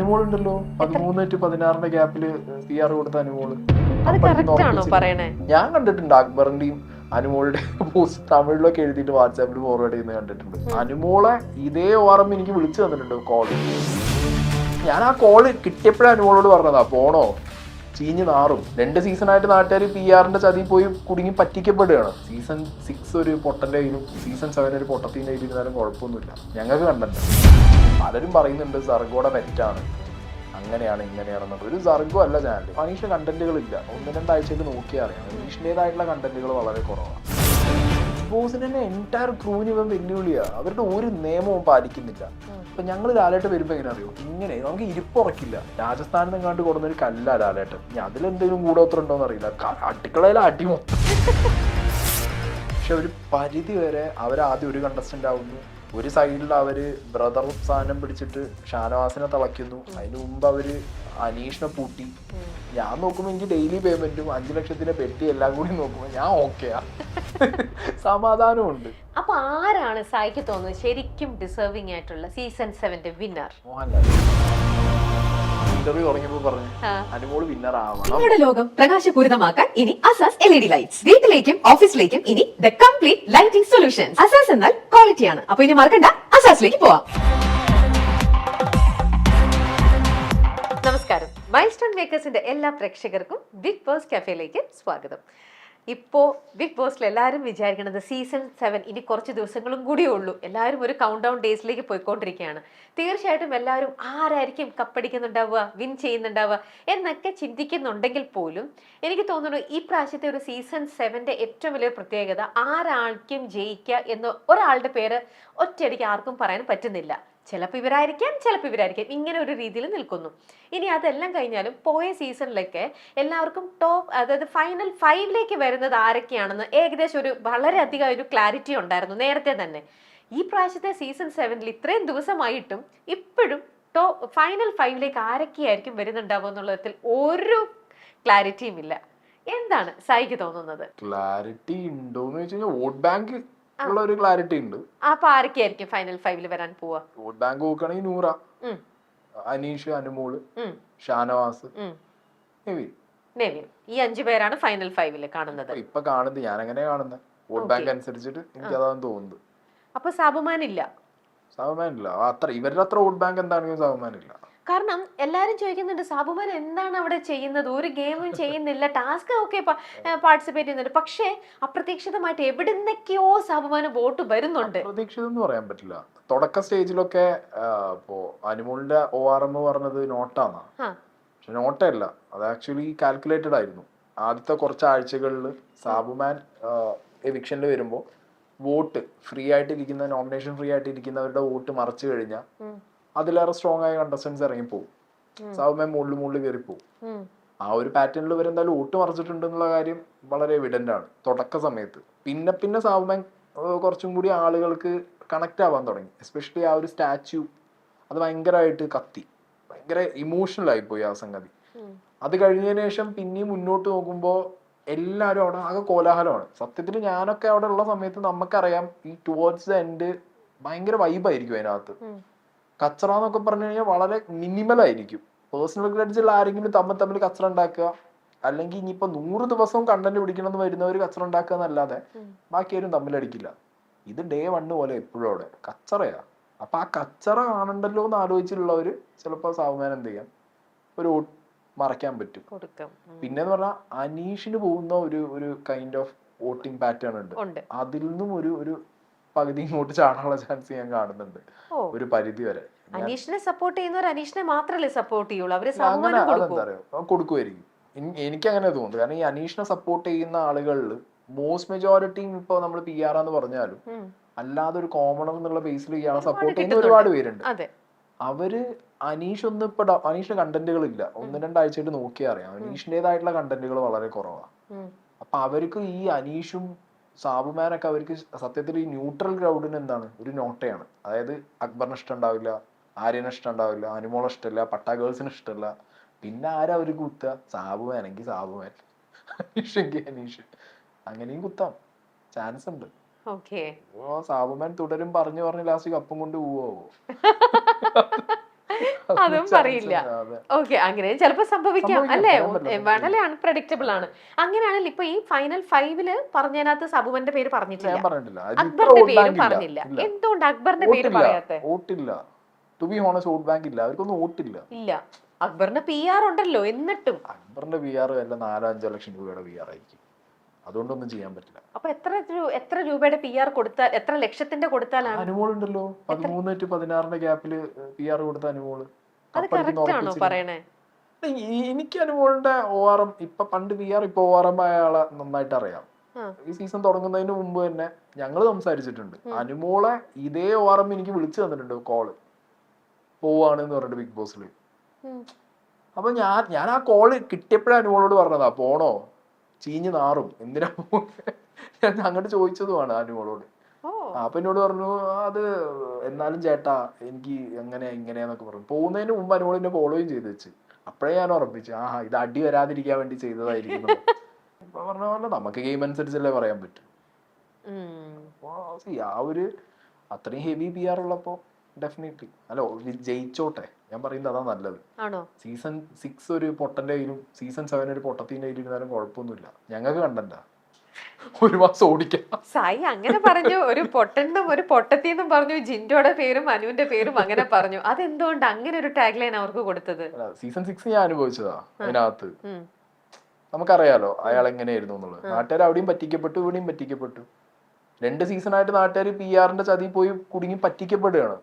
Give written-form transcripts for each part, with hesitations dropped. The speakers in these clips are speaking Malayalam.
അനുമോൾ ഉണ്ടല്ലോ 13-16 ഗ്യാപ്പില് PR കൊടുത്ത അനുമോള്. അത് കറക്റ്റ് ആണോ പറയണേ? ഞാൻ കണ്ടിട്ടുണ്ട് അക്ബറിന്റെയും അനുമോളുടെ പോസ്റ്റ് തമിഴിലൊക്കെ എഴുതിയിട്ട് വാട്സാപ്പിൽ ഫോർവേഡ് ചെയ്യുന്നത് കണ്ടിട്ടുണ്ട്. അനുമോളെ ഇതേ ഓർമ്മ എനിക്ക് വിളിച്ചു തന്നിട്ടുണ്ട് കോള്. ഞാൻ ആ കോള് കിട്ടിയപ്പോഴും അനുമോളോട് പറഞ്ഞതാ പോണോ, ചീഞ്ഞ് നാറും. 2 സീസണായിട്ട് നാട്ടുകാർ PR-ന്റെ ചതി പോയി കുടുങ്ങി പറ്റിക്കപ്പെടുകയാണ്. സീസൺ 6 ഒരു പൊട്ടന്റെ കയ്യിലും സീസൺ 7 ഒരു പൊട്ടത്തിന്റെ കയ്യിലും ഇരുന്നാലും കുഴപ്പമൊന്നുമില്ല. ഞങ്ങൾക്ക് കണ്ടിട്ടുണ്ട്. പലരും പറയുന്നുണ്ട് സർഗോടെ പെറ്റാണ്, അങ്ങനെയാണ് ഇങ്ങനെയാണെന്നുള്ളത്. ഒരു സർഗോ അല്ല ചാനൽ. അനീഷ് കണ്ടന്റുകളില്ല. 1-2 ആഴ്ചയ്ക്ക് നോക്കിയാൽ അറിയാം. അനീഷിൻ്റെതായിട്ടുള്ള കണ്ടന്റുകൾ വളരെ കുറവാണ്. ബോസിന് തന്നെ എൻറ്റയർ ക്രൂവിന് ഇവൻ വെല്ലുവിളിയാ. അവരുടെ ഒരു നിയമവും പാലിക്കുന്നില്ല. ഇപ്പൊ ഞങ്ങൾ ലാലേട്ട് വരുമ്പോ എങ്ങനെ അറിയോ, ഇങ്ങനെ നമുക്ക് ഇരിപ്പുറക്കില്ല. രാജസ്ഥാനിൽ നിങ്ങാണ്ട് കൊടുന്നൊരു കല്ല ലാലേട്ട്. ഇനി അതിലെന്തെങ്കിലും കൂടോത്രം ഉണ്ടോന്ന് അറിയില്ല. അടുക്കളയിലെ അടി മൊത്തം. പക്ഷെ ഒരു പരിധി വരെ അവരാദ്യം ഒരു കണ്ടസ്റ്റന്റ് ആവുന്നു. ഒരു സൈഡിൽ അവര് ബ്രദർ സാധനം പിടിച്ചിട്ട് ഷാനവാസിനെ തിളയ്ക്കുന്നു. അതിന് മുമ്പ് അവര് അനീഷിനെ പൂട്ടി. ഞാൻ നോക്കുമ്പോ എനിക്ക് ഡെയിലി പേയ്മെന്റും 5 ലക്ഷത്തിന്റെ പെട്ടി എല്ലാം കൂടി നോക്കുമ്പോ ഞാൻ ഓക്കെയാ, സമാധാനമുണ്ട്. അപ്പൊ ആരാണ് സായിക്ക് തോന്നുന്നത് ശരിക്കും ഡിസേർവിംഗ് ആയിട്ടുള്ള സീസൺ 7 വിന്നർ? മോഹൻലാൽ ഇന്റർവ്യൂ തുടങ്ങിയപ്പോ പറഞ്ഞു അനുമോള് വിന്നർ ആവണം. നിങ്ങളുടെ ലോകം പ്രകാശപൂരിതമാക്കാൻ ഇനി അസാസ് LED ലൈറ്റ്സ്. വീട്ടിലേക്കും ഓഫീസിലേക്കും ഇനി the complete lighting solution. Asas എന്നാൽ ക്വാളിറ്റിയാണ്. അപ്പൊ ഇനി മറക്കണ്ട, അസാസിലേക്ക് പോവാം. നമസ്കാരം. മൈൽസ്റ്റോൺ മേക്കേഴ്സിന്റെ എല്ലാ പ്രേക്ഷകർക്കും ബിഗ് ബോസ് കഫേയിലേക്ക് സ്വാഗതം. ഇപ്പോൾ ബിഗ് ബോസിൽ എല്ലാവരും വിചാരിക്കുന്നത് സീസൺ 7 ഇനി കുറച്ച് ദിവസങ്ങളും കൂടിയേ ഉള്ളൂ. എല്ലാവരും ഒരു കൗണ്ട് ഡൗൺ ഡേയ്സിലേക്ക് പോയിക്കൊണ്ടിരിക്കുകയാണ്. തീർച്ചയായിട്ടും എല്ലാവരും ആരായിരിക്കും കപ്പടിക്കുന്നുണ്ടാവുക, വിൻ ചെയ്യുന്നുണ്ടാവുക എന്നൊക്കെ ചിന്തിക്കുന്നുണ്ടെങ്കിൽ പോലും എനിക്ക് തോന്നുന്നു ഈ പ്രാവശ്യത്തെ ഒരു സീസൺ 7ന്റെ ഏറ്റവും വലിയ പ്രത്യേകത ആരാൾക്കും ജയിക്കുക എന്ന ഒരാളുടെ പേര് ഒറ്റയടിക്ക് ആർക്കും പറയാൻ പറ്റുന്നില്ല. ചിലപ്പോൾ ഇവരായിരിക്കാം, ചിലപ്പോൾ ഇവരായിരിക്കാം, ഇങ്ങനെ ഒരു രീതിയിൽ നിൽക്കുന്നു. ഇനി അതെല്ലാം കഴിഞ്ഞാലും പോയ സീസണിലൊക്കെ എല്ലാവർക്കും ടോപ്പ്, അതായത് ഫൈനൽ 5ലേക്ക് വരുന്നത് ആരൊക്കെയാണെന്ന് ഏകദേശം ഒരു വളരെയധികം ഒരു ക്ലാരിറ്റി ഉണ്ടായിരുന്നു നേരത്തെ തന്നെ. ഈ പ്രാവശ്യത്തെ സീസൺ 7ൽ ഇത്രയും ദിവസമായിട്ടും ഇപ്പോഴും ഫൈനൽ 5ലേക്ക് ആരൊക്കെയായിരിക്കും വരുന്നുണ്ടാവുക എന്നുള്ളതിൽ ഒരു ക്ലാരിറ്റിയും ഇല്ല. എന്താണ് സായിക്ക് തോന്നുന്നത്? ക്ലാരിറ്റി ഉണ്ടോന്ന് വെച്ച് കഴിഞ്ഞാൽ വോട്ട് ബാങ്ക് ഉള്ള ഒരു ക്ലാരിറ്റി ഉണ്ട്. അപ്പൊ ആരൊക്കെയായിരിക്കും ഫൈനൽ 5ൽ വരാൻ പോവാ? വോട്ട് ബാങ്ക് നോക്കുകയാണെങ്കിൽ നൂറ, അനീഷ്, അനുമോള്, ഷാനവാസ്, നെവിൻ, ഈ 5 പേരാണ് ഫൈനൽ 5ൽ കാണുന്നത്. ഇപ്പൊ കാണുന്നത് ഞാൻ അങ്ങനെ കാണുന്നത് വോട്ട് ബാങ്ക് അനുസരിച്ചിട്ട് എനിക്ക് അതാണ് തോന്നുന്നത്. അപ്പൊ സാബുമാൻ ഇല്ല? സാബുമാൻ ഇല്ല. അത്ര ഇവരുടെ അത്ര വോട്ട് ബാങ്ക് എന്താണെങ്കിലും സാബുമാൻ ഇല്ല. കാരണം എല്ലാരും ചോദിക്കുന്നുണ്ട് സാബുമാൻ എന്താണ് അവിടെ ചെയ്യുന്നത്, ഒരു ഗെയിമും ചെയ്യുന്നില്ല, ടാസ്ക് ഒക്കെ പാർട്ടിസിപ്പേറ്റ് ചെയ്യുന്നുണ്ട്, പക്ഷേ അപ്രതീക്ഷിതമായിട്ട് എവിടുന്നൊക്കെയോ സാബുമാന് വോട്ട് വരുന്നുണ്ട്. പ്രതീക്ഷിതം എന്ന് പറയാൻ പറ്റില്ല. തുടക്ക സ്റ്റേജിലൊക്കെ ഇപ്പോ അനുമോളിന്റെ ORM പറഞ്ഞത് നോട്ടാന്നാ. പക്ഷെ നോട്ടല്ല, അത് ആക്ച്വലി കാൽക്കുലേറ്റഡ് ആയിരുന്നു. ആദ്യത്തെ കുറച്ച് ആഴ്ചകളിൽ സാബുമാൻ എവിക്ഷനിൽ വരുമ്പോൾ വോട്ട് ഫ്രീ ആയിട്ടിരിക്കുന്ന, നോമിനേഷൻ ഫ്രീ ആയിട്ടിരിക്കുന്നവരുടെ വോട്ട് മറച്ചു കഴിഞ്ഞാൽ അതിലേറെ സ്ട്രോങ് ആയ കണ്ടസ്റ്റൻസ് ഇറങ്ങിപ്പോവും. സാബുമാൻ മുകളിൽ കയറിപ്പോവും. ആ ഒരു പാറ്റേണിൽ ഇവർ എന്തായാലും വോട്ട് മറിച്ചിട്ടുണ്ട് എന്നുള്ള കാര്യം വളരെ എവിഡന്റ് ആണ് തുടക്ക സമയത്ത്. പിന്നെ സാബുമാൻ കുറച്ചും കൂടി ആളുകൾക്ക് കണക്ട് ആവാൻ തുടങ്ങി. എസ്പെഷ്യലി ആ ഒരു സ്റ്റാച്യു അത് ഭയങ്കരമായിട്ട് കത്തി, ഭയങ്കര ഇമോഷണൽ ആയിപ്പോയി ആ സംഗതി. അത് കഴിഞ്ഞതിന് ശേഷം പിന്നെയും മുന്നോട്ട് നോക്കുമ്പോൾ എല്ലാവരും അവിടെ ആകെ കോലാഹലമാണ്. സത്യത്തിൽ ഞാനൊക്കെ അവിടെ ഉള്ള സമയത്ത് നമുക്കറിയാം ഈ ടുവേർഡ്സ് ദ എൻഡ് ഭയങ്കര വൈബായിരിക്കും അതിനകത്ത്. കച്ചറ എന്നൊക്കെ പറഞ്ഞു കഴിഞ്ഞാൽ വളരെ മിനിമൽ ആയിരിക്കും. പേഴ്സണൽ ഗ്രഡ്ജിൽ ആരെങ്കിലും തമ്മിൽ കച്ചറ ഉണ്ടാക്കുക, അല്ലെങ്കിൽ ഇനിയിപ്പോ 100 ദിവസവും കണ്ടന്റ് പിടിക്കണമെന്ന് വരുന്നവർ കച്ചറ ഉണ്ടാക്കുക എന്നല്ലാതെ ബാക്കിയാരും തമ്മിലടിക്കില്ല. ഇത് ഡേ 1 പോലെ എപ്പോഴും അവിടെ കച്ചറയാ. അപ്പൊ ആ കച്ചറ കാണണ്ടല്ലോ എന്ന് ആലോചിച്ചിട്ടുള്ളവര് ചിലപ്പോ സാബുമാൻ എന്ത് ചെയ്യാം, ഒരു മറയ്ക്കാൻ പറ്റും. പിന്നെന്ന് പറഞ്ഞാൽ അനീഷിന് പോകുന്ന ഒരു കൈൻഡ് ഓഫ് വോട്ടിംഗ് പാറ്റേൺ ഉണ്ട്. അതിൽ നിന്നും ഒരു പകുതി ഇങ്ങോട്ട് ചാടാനുള്ള ചാൻസ് ഞാൻ കാണുന്നുണ്ട് ഒരു പരിധി വരെ. അനീഷിനെ സപ്പോർട്ട് ചെയ്യുന്നവർ അനീഷിനെ മാത്രമല്ലേ സപ്പോർട്ട് ചെയ്യുള്ളൂ, അവര് കൊടുക്കുമായിരിക്കും. എനിക്ക് അങ്ങനെ തോന്നുന്നു. കാരണം ഈ അനീഷിനെ സപ്പോർട്ട് ചെയ്യുന്ന ആളുകളിൽ മോസ്റ്റ് മെജോറിറ്റിയും ഇപ്പൊ നമ്മൾ PR എന്ന് പറഞ്ഞാലും അല്ലാതെ ഒരു കോമണർ എന്നുള്ള ബേസിൽ ഇയാളെ സപ്പോർട്ട് ചെയ്യുന്ന ഒരുപാട് പേരുണ്ട്. അവര് അനീഷിന് കണ്ടന്റുകളില്ല. 1-2 ആഴ്ചയായിട്ട് നോക്കിയാൽ അറിയാം അനീഷിന്റേതായിട്ടുള്ള കണ്ടന്റുകൾ വളരെ കുറവാണ്. അപ്പൊ അവർക്ക് ഈ അനീഷും സാബുമാനൊക്കെ അവർക്ക് സത്യത്തിൽ ഈ ന്യൂട്രൽ ക്രൗഡിന് എന്താണ് ഒരു നോട്ടയാണ്. അതായത് അക്ബറിന് ഇഷ്ടമുണ്ടാവില്ല, ആര്യനെ ഇഷ്ടമുണ്ടാവില്ല, അനുമോളെ ഇഷ്ടമല്ല, പട്ട ഗേൾസിന് ഇഷ്ടമല്ല. പിന്നെ ആരാ അവർക്ക് കുത്തുക? സാബുമാനെങ്കിൽ സാബുമാൻ, അനീഷെങ്കിൽ അനീഷ്, അങ്ങനെയും കുത്താം, ചാൻസ് ഉണ്ട്. സാബുമാൻ തുടരും പറഞ്ഞു ലാസ്റ്റ് കപ്പും കൊണ്ട് പോവോ? അതും പറയില്ല. ഓക്കെ, അങ്ങനെ ചിലപ്പോ സംഭവിക്കാം അല്ലേ? വളരെ അൺപ്രഡിക്റ്റബിൾ ആണ്. അങ്ങനെയാണെങ്കിൽ ഇപ്പൊ ഈ ഫൈനൽ 5 പറഞ്ഞതിനകത്ത് സബുവന്റെ പേര് പറഞ്ഞിട്ടില്ല, അക്ബറിന്റെ പേരും പറഞ്ഞില്ല. എന്തുകൊണ്ട് അക്ബറിന്റെ പേര് പറയാത്തെ? വോട്ടില്ല. To be honest vote bank ഇല്ല, അവർക്കൊന്നും വോട്ടില്ല. ഇല്ല, അക്ബറിന്റെ PR ഉണ്ടല്ലോ. എന്നിട്ടും അക്ബറിന്റെ PR വല്ല 4-5 ലക്ഷം രൂപയുടെ PR ആയിരിക്കും. അതുകൊണ്ടൊന്നും ചെയ്യാൻ പറ്റില്ല. അപ്പൊ എത്ര രൂപയുടെ PR കൊടുത്താൽ, എത്ര ലക്ഷത്തിന്റെ കൊടുത്താലാണ്? അനുമോൾ ഉണ്ടല്ലോ, 13 to 16 ഗ്യാപ്പില് PR കൊടുത്ത അനുമോള്. അത് കറക്റ്റ് ആണോ പറയണേ? എനിക്ക് അനുമോളിന്റെ ORM ഇപ്പൊ പണ്ട് PR ഇപ്പൊ ORM ആയ ആളെ നന്നായിട്ട് അറിയാം. ഈ സീസൺ തുടങ്ങുന്നതിന് മുമ്പ് തന്നെ ഞങ്ങൾ സംസാരിച്ചിട്ടുണ്ട്. അനുമോളെ ഇതേ ORM എനിക്ക് വിളിച്ചു തന്നിട്ടുണ്ട്, കോള് പോവാണെന്ന് പറഞ്ഞിട്ട് ബിഗ് ബോസിൽ. അപ്പൊ ഞാൻ ആ കോള് കിട്ടിയപ്പോഴേ അനുമോളോട് പറഞ്ഞതാ, പോണോ, ചീഞ്ഞ് നാറും, എന്തിനാ ഞാൻ അങ്ങോട്ട് ചോദിച്ചതുമാണ് അനുമോളോട്. അപ്പൊ എന്നോട് പറഞ്ഞു, അത് എന്നാലും ചേട്ടാ എനിക്ക് എങ്ങനെ ഇങ്ങനെയാന്നൊക്കെ പറഞ്ഞു. പോകുന്നതിന് മുമ്പ് അനുമോൾ എന്നെ ഫോളോയും ചെയ്ത് വെച്ച്. അപ്പോഴേ ഞാൻ ഉറപ്പിച്ചു, ഇത് അടി വരാതിരിക്കാൻ വേണ്ടി ചെയ്തതായിരിക്കും. ഇപ്പൊ പറഞ്ഞ പോലെ നമുക്ക് ഗെയിം അനുസരിച്ചല്ലേ പറയാൻ പറ്റും. ആ ഒരു അത്രയും ഹെവി PR ഉള്ളപ്പോ ഡെഫിനറ്റ്ലി അല്ല, ജയിച്ചോട്ടെ, ഞാൻ പറയുന്നത് അതാ നല്ലത്. സീസൺ 6 ഒരു പൊട്ടന്റെ കയ്യിലും സീസൺ 7 ഒരു പൊട്ടത്തിന്റെ കയ്യിലും ഇരുന്നാലും കുഴപ്പമൊന്നുമില്ല, ഞങ്ങൾക്ക് കണ്ടണ്ട, ഒരു മാസം ഓടിക്കാം. സായി അങ്ങനെ പറഞ്ഞു, ഒരു പൊട്ടനും ഒരു പൊട്ടത്തിന്നും പറഞ്ഞു, ജിൻഡോയുടെ പേരും അനുവിന്റെ പേരും അങ്ങനെ പറഞ്ഞു. അതെന്തുകൊണ്ട് അങ്ങനെ ഒരു ടാഗ് ലൈൻ അവർക്ക് കൊടുത്തത്? സീസൺ 6 ഞാൻ അനുഭവിച്ചതാ. അതിനകത്ത് നമുക്കറിയാലോ അയാൾ എങ്ങനെയായിരുന്നു എന്നുള്ളത്. നാട്ടുകാർ അവിടെയും പറ്റിക്കപ്പെട്ടു, ഇവിടെയും പറ്റിക്കപ്പെട്ടു. 2 സീസണായിട്ട് നാട്ടുകാർ PR-ന്റെ ചതി പോയി കുടുങ്ങി പറ്റിക്കപ്പെടുകയാണ്.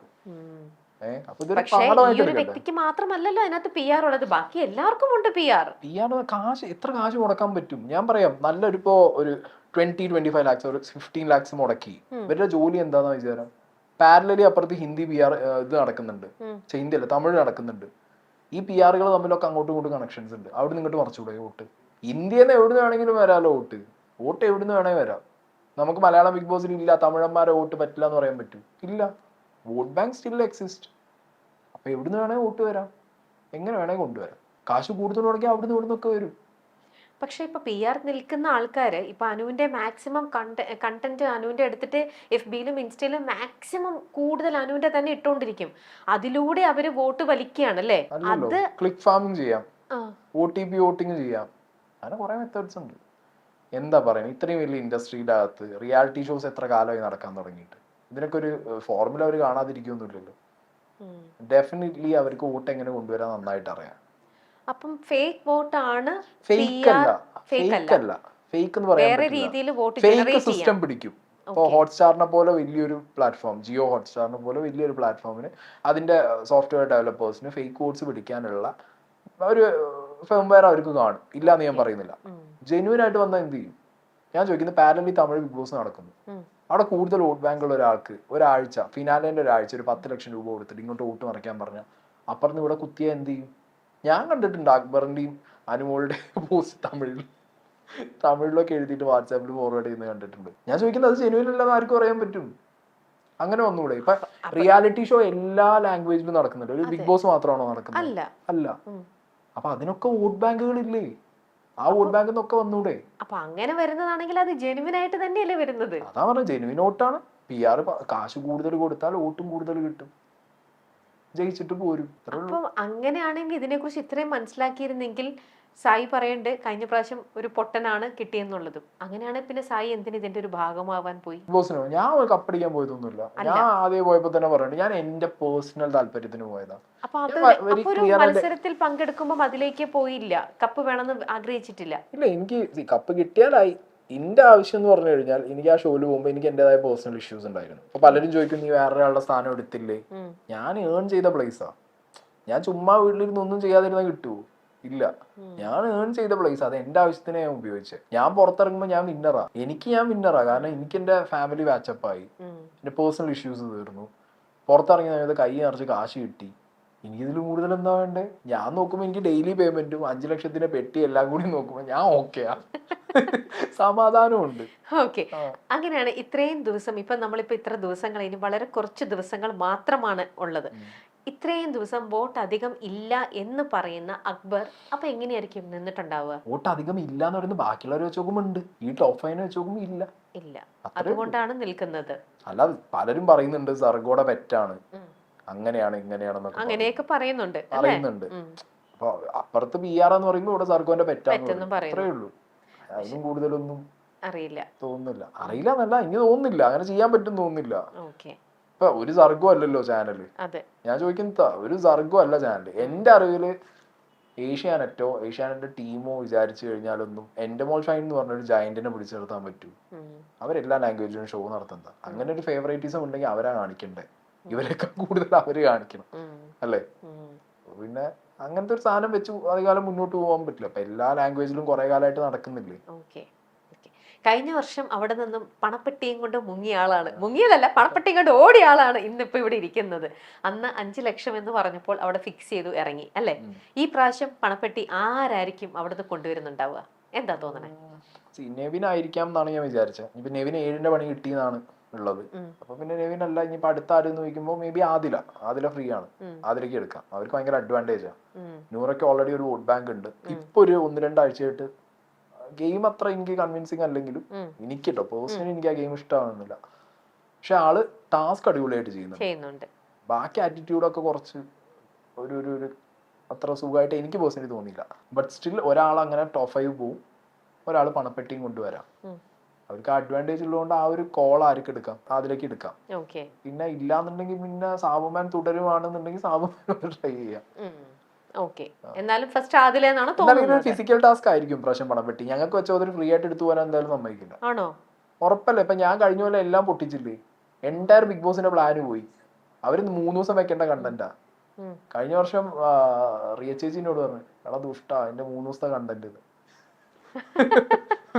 ഈ ഒരു വ്യക്തിക്ക് മാത്രമല്ലല്ലോ അതിനകത്ത് PR ഉള്ളത്, ബാക്കി എല്ലാവർക്കും ഉണ്ട് PR. കാശ് എത്ര കാശ് മുടക്കാൻ പറ്റും? ഞാൻ പറയാം, നല്ലൊരു ഇപ്പോ ഒരു 20-25 lakhs ഒരു 15 lakhs മുടക്കി ഇവരുടെ ജോലി എന്താന്ന് വിചാരം? പാരലലി അപ്പുറത്ത് ഹിന്ദി PR ഇത് നടക്കുന്നുണ്ട്, ഹിന്ദി അല്ല തമിഴ് നടക്കുന്നുണ്ട്. ഈ PR-കൾ തമ്മിലൊക്കെ അങ്ങോട്ടും ഇങ്ങോട്ടും കണക്ഷൻസ് ഉണ്ട്. അവിടെ ഇങ്ങോട്ട് മറിച്ചുകൂടെ വോട്ട്? ഇന്ത്യയിൽ നിന്ന് എവിടുന്ന് വേണമെങ്കിലും വരാമല്ലോ വോട്ട് എവിടുന്ന് വേണേ വരാം. നമുക്ക് മലയാളം ബിഗ് ബോസിൽ ഇല്ല, തമിഴന്മാരെ വോട്ട് പറ്റില്ല എന്ന് പറയാൻ പറ്റും? ഇല്ല, വോട്ട് ബാങ്ക് സ്റ്റിൽ എക്സിസ്റ്റ്. അപ്പൊ എവിടുന്ന് വേണേ വോട്ട് വരാം, എങ്ങനെ വേണേ കൊണ്ടുവരാം. കാശ് കൂടുതൽ തുടങ്ങി അവിടുന്ന് ഇവിടുന്നൊക്കെ വരും. പക്ഷെ ഇപ്പൊ PR നിൽക്കുന്ന ആൾക്കാര് ഇപ്പൊ അനുവിന്റെ മാക്സിമം കണ്ടന്റ് അനുവിന്റെ എടുത്തിട്ട് FB-യിലും ഇൻസ്റ്റയിലും മാക്സിമം കൂടുതൽ അനുവിന്റെ തന്നെ ഇട്ടോണ്ടിരിക്കും. അതിലൂടെ അവര് വോട്ട് വലിക്കുകയാണ് അല്ലേ? അത് ക്ലിക്ക് ഫാമിംഗ് ചെയ്യാം, OTP വോട്ടിങ് ചെയ്യാം, അങ്ങനെ കുറെ മെത്തേഡ്സ് ഉണ്ട്. എന്താ പറയുക, ഇത്രയും വലിയ ഇൻഡസ്ട്രിയുടെ അകത്ത് റിയാലിറ്റി ഷോസ് എത്ര കാലമായി നടക്കാൻ തുടങ്ങിയിട്ട് ഇതിനൊക്കെ ഒരു ഫോർമുല അവർ കാണാതിരിക്കൊന്നുമില്ലല്ലോ. ഡെഫിനറ്റ്ലി അവർക്ക് വോട്ട് എങ്ങനെ കൊണ്ടുവരാൻ നന്നായിട്ട് അറിയാം. അപ്പം ഫേക്ക് വോട്ടാണ്, ഫേക്ക് അല്ല, ഫേക്ക് എന്ന് പറയാൻ ഫേക്ക് സിസ്റ്റം പിടിക്കും. ഇപ്പോൾ ഹോട്ട്സ്റ്റാറിനെ പോലെ വലിയൊരു പ്ലാറ്റ്ഫോം, ജിയോ ഹോട്ട്സ്റ്റാറിനെ പോലെ വലിയൊരു പ്ലാറ്റ്ഫോമിന് അതിന്റെ സോഫ്റ്റ്വെയർ ഡെവലപ്പേഴ്സിന് ഫേക്ക് വോട്ട്സ് പിടിക്കാനുള്ള ഒരു ഫേംവെയർ അവർക്ക് കാണും, ഇല്ലാന്ന് ഞാൻ പറയുന്നില്ല. ജെന്യൂൻ ആയിട്ട് വന്നാൽ എന്ത് ചെയ്യും? ഞാൻ ചോദിക്കുന്നത്, പാരലി തമിഴ് ബിഗ് ബോസ് നടക്കുന്നു, അവിടെ കൂടുതൽ വോട്ട് ബാങ്ക് ഉള്ള ഒരാൾക്ക് ഒരാഴ്ച ഫിനാലേന്റെ ഒരാഴ്ച ഒരു 10 ലക്ഷം രൂപ കൊടുത്തിട്ട് ഇങ്ങോട്ട് വോട്ട് മറിക്കാൻ പറഞ്ഞാൽ അപ്പുറത്ത് ഇവിടെ കുത്തിയാൽ എന്ത് ചെയ്യും? ഞാൻ കണ്ടിട്ടുണ്ട് അക്ബറിന്റെയും അനുമോളുടെ പോസ്റ്റ് തമിഴിലൊക്കെ എഴുതിയിട്ട് വാട്സാപ്പിൽ ഫോർവേഡ് ചെയ്യുന്നത് കണ്ടിട്ടുണ്ട്. ഞാൻ ചോദിക്കുന്നത്, അത് ജെന്യൂൻ അല്ലെന്ന് ആർക്കും അറിയാൻ പറ്റും? അങ്ങനെ വന്നുകൂടെ? ഇപ്പൊ റിയാലിറ്റി ഷോ എല്ലാ ലാംഗ്വേജിലും നടക്കുന്നുണ്ട്, ഒരു ബിഗ് ബോസ് മാത്രമാണോ നടക്കുന്നത്? അല്ല. അപ്പൊ അതിനൊക്കെ വോട്ട് ബാങ്കുകളില്ലേ? ആ വോട്ട് ബാങ്കിൽ നിന്നൊക്കെ വന്നൂടെ? അപ്പൊ അങ്ങനെ വരുന്നതാണെങ്കിൽ അത് ജെനുവിൻ ആയിട്ട് തന്നെയല്ലേ വരുന്നത്? അതാ പറഞ്ഞത്, ജെനുവിൻ വോട്ടാണ്. PR കാശ് കൂടുതൽ കൊടുത്താൽ വോട്ടും കൂടുതൽ കിട്ടും, ജയിച്ചിട്ട് പോരും. അപ്പൊ അങ്ങനെയാണെങ്കിൽ ഇതിനെ കുറിച്ച് ഇത്രയും മനസ്സിലാക്കിയിരുന്നെങ്കിൽ സായി പറയണ്ട് കഴിഞ്ഞ പ്രാവശ്യം ഒരു പൊട്ടനാണ് കിട്ടിയെന്നുള്ളതും. അങ്ങനെയാണ് പിന്നെ സായി എന്തിന് ഇതിന്റെ ഒരു ഭാഗമാവാൻ പോയി? ബോസിനോ? ഞാൻ കപ്പടിക്കാൻ പോയതൊന്നുമില്ല. ഞാൻ ആദ്യം പോയപ്പോ തന്നെ പറയുന്നത്, ഞാൻ എന്റെ പേഴ്സണൽ താല്പര്യത്തിന് പോയതാ. അപ്പൊ ഒരു മത്സരത്തിൽ പങ്കെടുക്കുമ്പോൾ അതിലേക്ക് പോയില്ല, കപ്പ് വേണമെന്ന് ആഗ്രഹിച്ചിട്ടില്ല? ഇല്ല, എനിക്ക് കപ്പ് കിട്ടിയാലായി. എന്റെ ആവശ്യം എന്ന് പറഞ്ഞു കഴിഞ്ഞാൽ, എനിക്ക് ആ ഷോയിൽ പോകുമ്പോൾ എനിക്ക് എന്റേതായ പേഴ്സണൽ ഇഷ്യൂസ് ഉണ്ടായിരുന്നു. അപ്പൊ പലരും ചോദിക്കും, നീ വേറൊരാളുടെ സ്ഥാനം എടുത്തില്ലേ? ഞാൻ ഏൺ ചെയ്ത പ്ലേസാ. ഞാൻ ചുമ്മാ വീട്ടിലിരുന്ന് ഒന്നും ചെയ്യാതിരുന്ന കിട്ടുമോ? ഇല്ല, ഞാൻ ഏൺ ചെയ്ത പ്ലേസ്, അത് എന്റെ ആവശ്യത്തിനെ ഞാൻ ഉപയോഗിച്ചത്. ഞാൻ പുറത്തിറങ്ങുമ്പോൾ ഞാൻ വിന്നറാ. ഞാൻ വിന്നറാ കാരണം എനിക്ക് എന്റെ ഫാമിലി വാച്ചപ്പായി, എന്റെ പേഴ്സണൽ ഇഷ്യൂസ് തീർന്നു. പുറത്തിറങ്ങിയ സമയത്ത് കൈ നിറച്ച് കാശ് കിട്ടി. എനിക്കിതിൽ കൂടുതൽ എന്താ വേണ്ടേ? ഞാൻ നോക്കുമ്പോ എനിക്ക് ഡെയിലി പേയ്മെന്റും 5 ലക്ഷത്തിന്റെ പെട്ടി എല്ലാം കൂടി നോക്കുമ്പോ ഞാൻ ഓക്കെയാ, സമാധാനമുണ്ട്. ഓക്കെ, അങ്ങനെയാണ് ഇത്രയും ദിവസം. ഇപ്പൊ നമ്മളിപ്പോ ഇത്ര ദിവസങ്ങൾ, ഇനി വളരെ കുറച്ച് ദിവസങ്ങൾ മാത്രമാണ് ഉള്ളത്. ഇത്രയും ദിവസം വോട്ട് അധികം ഇല്ല എന്ന് പറയുന്ന അക്ബർ അപ്പൊ എങ്ങനെയായിരിക്കും നിന്നിട്ടുണ്ടാവുക? വോട്ട് അധികം ഇല്ല എന്ന് പറയുന്നത് ബാക്കിയുള്ളവർ വെച്ച് നോക്കുമ്പോ ഉണ്ട്, ഈ ടോപ്പ് 5 വെച്ച് നോക്കുമ്പോ ഇല്ല. അതുകൊണ്ടാണ് നിൽക്കുന്നത്. അല്ല, പലരും പറയുന്നുണ്ട് സർഗോടെ പെറ്റാണ്. അങ്ങനെയാണ് ഇങ്ങനെയാണെന്നൊക്കെ അങ്ങനെയൊക്കെ പറയുന്നുണ്ട് അല്ലേ? പറയുന്നുണ്ട്. അപ്പൊ അപ്പുറത്ത് PR എന്ന് പറയുമ്പോ ഇവിടെ സർഗോന്റെ പെറ്റെന്നും പെറ്റാന്ന് അത്രേ ഉള്ളൂ. അതിനും കൂടുതലൊന്നും അറിയില്ല. തോന്നുന്നില്ല. അറിയില്ല എന്നല്ല, എനിക്ക് തോന്നുന്നില്ല അങ്ങനെ ചെയ്യാൻ പറ്റും തോന്നുന്നില്ല. ഓക്കെ. ഇപ്പൊ ഒരു സർഗം അല്ലല്ലോ ചാനല്. അതെ. ഞാൻ ചോദിക്കുന്നത് ഒരു സർഗം അല്ല ചാനൽ. എന്റെ അറിവില് ഏഷ്യാനെറ്റോ ഏഷ്യാനെറ്റ് ടീമോ വിചാരിച്ചു കഴിഞ്ഞാലൊന്നും എന്റെ മോൾ ഷൈൻ എന്ന് പറഞ്ഞൊരു ജയന്റിനെ പിടിച്ചു നിർത്താൻ പറ്റൂ. അവരെല്ലാ ലാംഗ്വേജിലും ഷോ നടത്തുന്നത്. അങ്ങനെ ഒരു ഫേവറേറ്റിസം ഉണ്ടെങ്കിൽ അവരാ കാണിക്കണ്ടേ. ഇവരെക്കാൾ കൂടുതൽ അവര് കാണിക്കണം അല്ലേ? പിന്നെ അങ്ങനത്തെ ഒരു സാധനം വെച്ച് അധികാലം മുന്നോട്ട് പോകാൻ പറ്റില്ല. അപ്പൊ എല്ലാ ലാംഗ്വേജിലും കുറെ കാലമായിട്ട് നടക്കുന്നില്ലേ. ഓക്കെ. കഴിഞ്ഞ വർഷം അവിടെ നിന്നും പണപ്പെട്ടിയും കൊണ്ട് മുങ്ങിയ ആളാണ്, മുങ്ങിയതല്ല പണപ്പെട്ടിയും കൊണ്ട് ഓടിയ ആളാണ് ഇന്നിപ്പോ ഇവിടെ ഇരിക്കുന്നത്. അന്ന് 5 ലക്ഷം എന്ന് പറഞ്ഞപ്പോൾ അവിടെ ഫിക്സ് ചെയ്തു ഇറങ്ങി അല്ലെ? ഈ പ്രാവശ്യം പണപ്പെട്ടി ആരായിരിക്കും അവിടുന്ന് കൊണ്ടുവരുന്നുണ്ടാവുക? എന്താ തോന്നണേ? നെവിൻ ആയിരിക്കാം എന്നാണ് ഞാൻ വിചാരിച്ചത്. ഇപ്പൊ നെവിൻ 7ന്റെ പണി കിട്ടിയെന്നാണ് ഉള്ളത്. അപ്പൊ പിന്നെ നെവിൻ അല്ല, ഇനിയിപ്പോ അടുത്ത ആരെന്ന് ചോദിക്കുമ്പോ മേ ബി ആദില ഫ്രീ ആണ്, ആദിലേക്ക് എടുക്കാം. അവർക്ക് ഭയങ്കര അഡ്വാൻറ്റേജാ. നൂറൊക്കെ ഓൾറെഡി ഒരു വോട്ട് ബാങ്ക് ഉണ്ട്. ഇപ്പൊ ഒരു 1-2 ആഴ്ചയായിട്ട് ഗെയിം അത്ര എനിക്ക് കൺവിൻസിങ് അല്ലെങ്കിലും എനിക്ക് കേട്ടോ പേഴ്സണലി എനിക്ക് ആ ഗെയിം ഇഷ്ടമാകുന്നില്ല. പക്ഷെ ആള് ടാസ്ക് അടിപൊളിയായിട്ട് ചെയ്യുന്നുണ്ട്. ബാക്കി ആറ്റിറ്റ്യൂഡൊക്കെ കുറച്ച് ഒരു അത്ര സുഖമായിട്ട് എനിക്ക് പേഴ്സണലി തോന്നിയില്ല. ബട്ട് സ്റ്റിൽ ഒരാൾ അങ്ങനെ ടോപ്പ് 5 പോവും, ഒരാൾ പണപ്പെട്ടിയും കൊണ്ടുവരാം. അവർക്ക് അഡ്വാൻറ്റേജ് ഉള്ളതുകൊണ്ട് ആ ഒരു കോൾ ആർക്ക് എടുക്കാം, അതിലേക്ക് എടുക്കാം. പിന്നെ ഇല്ലാന്നുണ്ടെങ്കിൽ പിന്നെ സാബുമാൻ തുടരുവാണെന്നുണ്ടെങ്കിൽ സാബുമാൻ ട്രൈ ചെയ്യാം. എന്നാലും ഫസ്റ്റ് ആദിലെന്നാണ് തോന്നുന്നത്. ഫിസിക്കൽ ടാസ്ക് ആയിരിക്കും പ്രാവശ്യം പണപ്പെട്ടി. ഞങ്ങൾക്ക് വെച്ചാൽ അതൊരു ഫ്രീ ആയിട്ട് എടുത്തു പോകാൻ എന്തായാലും സമ്മതിക്കില്ല. ആണോ? ഉറപ്പല്ലേ. ഇപ്പൊ ഞാൻ കഴിഞ്ഞ പോലെ എല്ലാം പൊട്ടിച്ചില്ലേ. എൻറ്റയർ ബിഗ് ബോസിന്റെ പ്ലാന് പോയി. അവര് 3 ദിവസം വെക്കേണ്ട കണ്ടന്റാ. കഴിഞ്ഞ വർഷം റിയ ചേച്ചിനോട് പറഞ്ഞു, എടാ ദുഷ്ടാ എന്റെ 3 ദിവസത്തെ കണ്ടന്റ്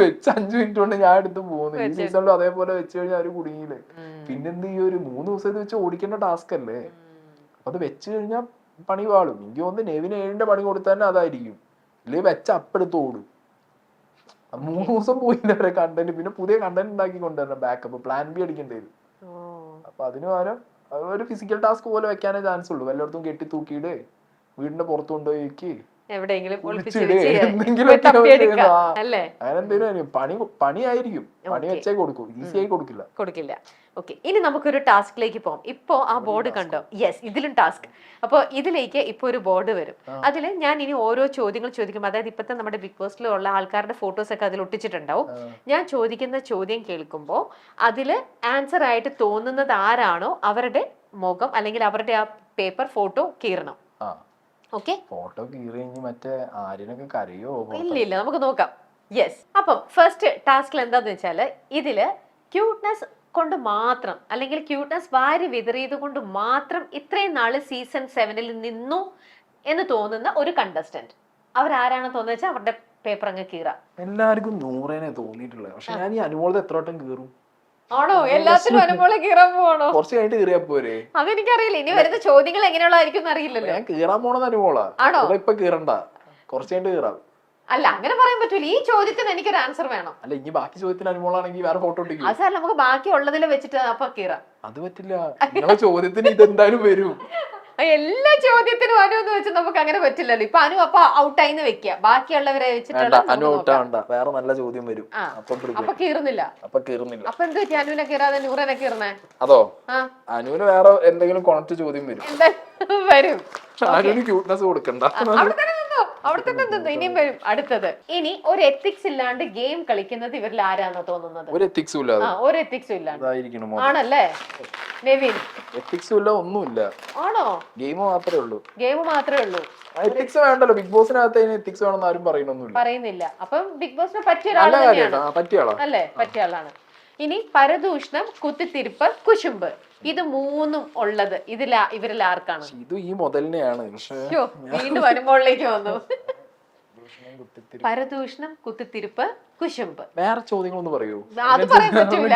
വെച്ച് 5 മിനിറ്റ് കൊണ്ട് ഞാൻ എടുത്ത് പോകുന്നു. ഈ സീസണിലും അതേപോലെ വെച്ച് കഴിഞ്ഞാൽ അവര് കുടുങ്ങിയില്ലേ. പിന്നെന്ത് ഈ ഒരു 3 ദിവസത്തെ വെച്ച് ഓടിക്കേണ്ട ടാസ്ക് അല്ലേ. അപ്പൊ അത് വെച്ച് കഴിഞ്ഞാൽ പണി വാളും. എനിക്ക് തോന്നുന്നു നെവിന് 7ന്റെ പണി കൊടുത്താൽ തന്നെ അതായിരിക്കും. ഇല്ലെങ്കിൽ വെച്ച അപ്പെടുത്ത് ഓടും. 3 ദിവസം പോയില്ല അവരെ കണ്ടന്റ്. പിന്നെ പുതിയ കണ്ടന്റ് ഉണ്ടാക്കി കൊണ്ടുവരണം, ബാക്കപ്പ് പ്ലാൻ ബി അടിക്കേണ്ടി വരും. അപ്പൊ അതിന് പകരം ഒരു ഫിസിക്കൽ ടാസ്ക് പോലെ വെക്കാനേ ചാൻസ് ഉള്ളൂ. വല്ലയിടത്തും കെട്ടി തൂക്കിയിട്, വീടിന്റെ പുറത്ത് കൊണ്ടുപോയി വെക്ക്, എവിടെയെങ്കിലും പണിയായിരിക്കും. പണി വെച്ചേ കൊടുക്കും, ഈസി ആയി കൊടുക്കില്ല. ഓക്കെ, ഇനി നമുക്കൊരു ടാസ്കിലേക്ക് പോകാം. ഇപ്പോ ആ ബോർഡ് കണ്ടോ? യെസ്, ഇതിലും ടാസ്ക്. അപ്പോൾ ഇതിലേക്ക് ഇപ്പൊ ഒരു ബോർഡ് വരും. അതിൽ ഞാൻ ഇനി ഓരോ ചോദ്യങ്ങൾ ചോദിക്കും. അതായത് ഇപ്പോഴത്തെ നമ്മുടെ ബിഗ് ബോസിലുള്ള ആൾക്കാരുടെ ഫോട്ടോസ് ഒക്കെ അതിൽ ഒട്ടിച്ചിട്ടുണ്ടാവും. ഞാൻ ചോദിക്കുന്ന ചോദ്യം കേൾക്കുമ്പോൾ അതിൽ ആൻസർ ആയിട്ട് തോന്നുന്നത് ആരാണോ അവരുടെ മുഖം അല്ലെങ്കിൽ അവരുടെ ആ പേപ്പർ ഫോട്ടോ കീറണം. ഓക്കെ, ഫോട്ടോ കീറി മറ്റേ ആര്യനൊക്കെ കരയോ? ഇല്ല, നമുക്ക് നോക്കാം. യെസ്, അപ്പം ഫസ്റ്റ് ടാസ്കിൽ എന്താന്ന് വെച്ചാല് ഇതില് ക്യൂട്ട്നെസ് കൊണ്ട് മാത്രം അല്ലെങ്കിൽ ക്യൂട്ട്നെസ് വാരി വിതറിയത് കൊണ്ട് മാത്രം ഇത്രയും നാള് സീസൺ 7 നിന്നു എന്ന് തോന്നുന്ന ഒരു കണ്ടസ്റ്റന്റ് അവരാരാണ് തോന്നുന്നത് വെച്ചാൽ അവരുടെ പേപ്പർ അങ്ങ് കീറാം. എല്ലാവർക്കും 100 തോന്നിയിട്ടുള്ളത്. പക്ഷെ ഞാൻ ഈ അനുമോളത്തെ എത്ര വട്ടം കീറും? ആണോ? എല്ലാത്തിനും അനുമോളെ കീറാൻ പോകണോ? കുറച്ച് കഴിഞ്ഞിട്ട് കീറിയാ പോരെ? അതെനിക്കറിയില്ല. ഇനി വരുന്ന ചോദ്യങ്ങൾ എങ്ങനെയുള്ളതായിരിക്കും അറിയില്ലല്ലോ. ഞാൻ കീറാൻ പോണത് അനുമോളാ. ആണോ? ഇപ്പൊ കീറണ്ട, കുറച്ച് കഴിഞ്ഞിട്ട് കീറാം. അല്ല, അങ്ങനെ പറയാൻ പറ്റൂല. ഈ ചോദ്യത്തിന് എനിക്കൊരു ആൻസർ വേണം. അല്ല, ഇനി ബാക്കി ചോദ്യത്തിന് അനുമോളാണെങ്കിൽ വേറെ ഫോട്ടോ ഇട്ടിക്കും. അത് സാർ നമുക്ക് ബാക്കി ഉള്ളതിൽ വെച്ചിട്ട് അപ്പൊ കീറാം. അത് പറ്റില്ല. നിങ്ങളെ ചോദ്യത്തിന് ഇതെന്തായാലും വരും. എല്ലാ ചോദ്യത്തിനും അനു എന്ന് വെച്ച് നമുക്ക് അങ്ങനെ പറ്റില്ലല്ലോ. ഇപ്പൊ അനു അപ്പൊ ഔട്ടായിന്ന് വെക്കുക, ബാക്കിയുള്ളവരെ വെച്ചിട്ട് അനു ഔട്ടാവണ്ട, വേറെ നല്ല ചോദ്യം വരും. അപ്പൊ കീറുന്നില്ല. അപ്പൊ എന്ത് പറ്റി അനുവിനെ കീറാതെ നൂറിനെ കീറണേ? അതോ, അനുവിന് വേറെ എന്തെങ്കിലും കൊണറ്റ് ചോദ്യം വരും. വരും. അനുവിന് ക്യൂട്ട്നെസ് കൊടുക്കണ്ട. അവിടെ തന്നെ നിന്ന് ഇനിയും വരും അടുത്തത്. ഇനി ഒരു എത്തിക്സ് ഇല്ലാണ്ട് ഗെയിം കളിക്കുന്നത് ഇവരിൽ ആരാന്ന് തോന്നുന്നത്? ഒരു എത്തിക്സും ഇല്ല. ഒരു എത്തിക്സും ഇല്ലാണ്ട് ആണല്ലേ നെവിൻ? എത്തിക്സും ഇല്ല, ഒന്നുമില്ല. ആണോ? ഗെയിം മാത്രമേ ഉള്ളൂ. ഗെയിം മാത്രമേ ഉള്ളൂ. എത്തിക്സ് വേണ്ടല്ലോ. ബിഗ് ബോസിനകത്ത് എത്തിക്സ് വേണമെന്ന് ആരും പറയുന്നില്ല. അപ്പം ബിഗ് ബോസിന് പറ്റിയ ഒരാളാണ് അല്ലേ? പറ്റിയ ആളാണ്. ഇനി പരദൂഷണം, കുത്തിത്തിരിപ്പ്, കുശുമ്പ്, ഇത് 3ഉം ഉള്ളത് ഇവരിൽ ആർക്കാണ്? ഇത് ഈ മുതലിനെയാണ്. വീണ്ടും വരുമ്പോഴേക്ക് വന്നു. പരദൂഷണം, കുത്തിത്തിരിപ്പ്, കുശുമ്പ്. വേറെ ചോദ്യങ്ങളൊന്നും പറയൂ? അത് പറയാൻ പറ്റൂല.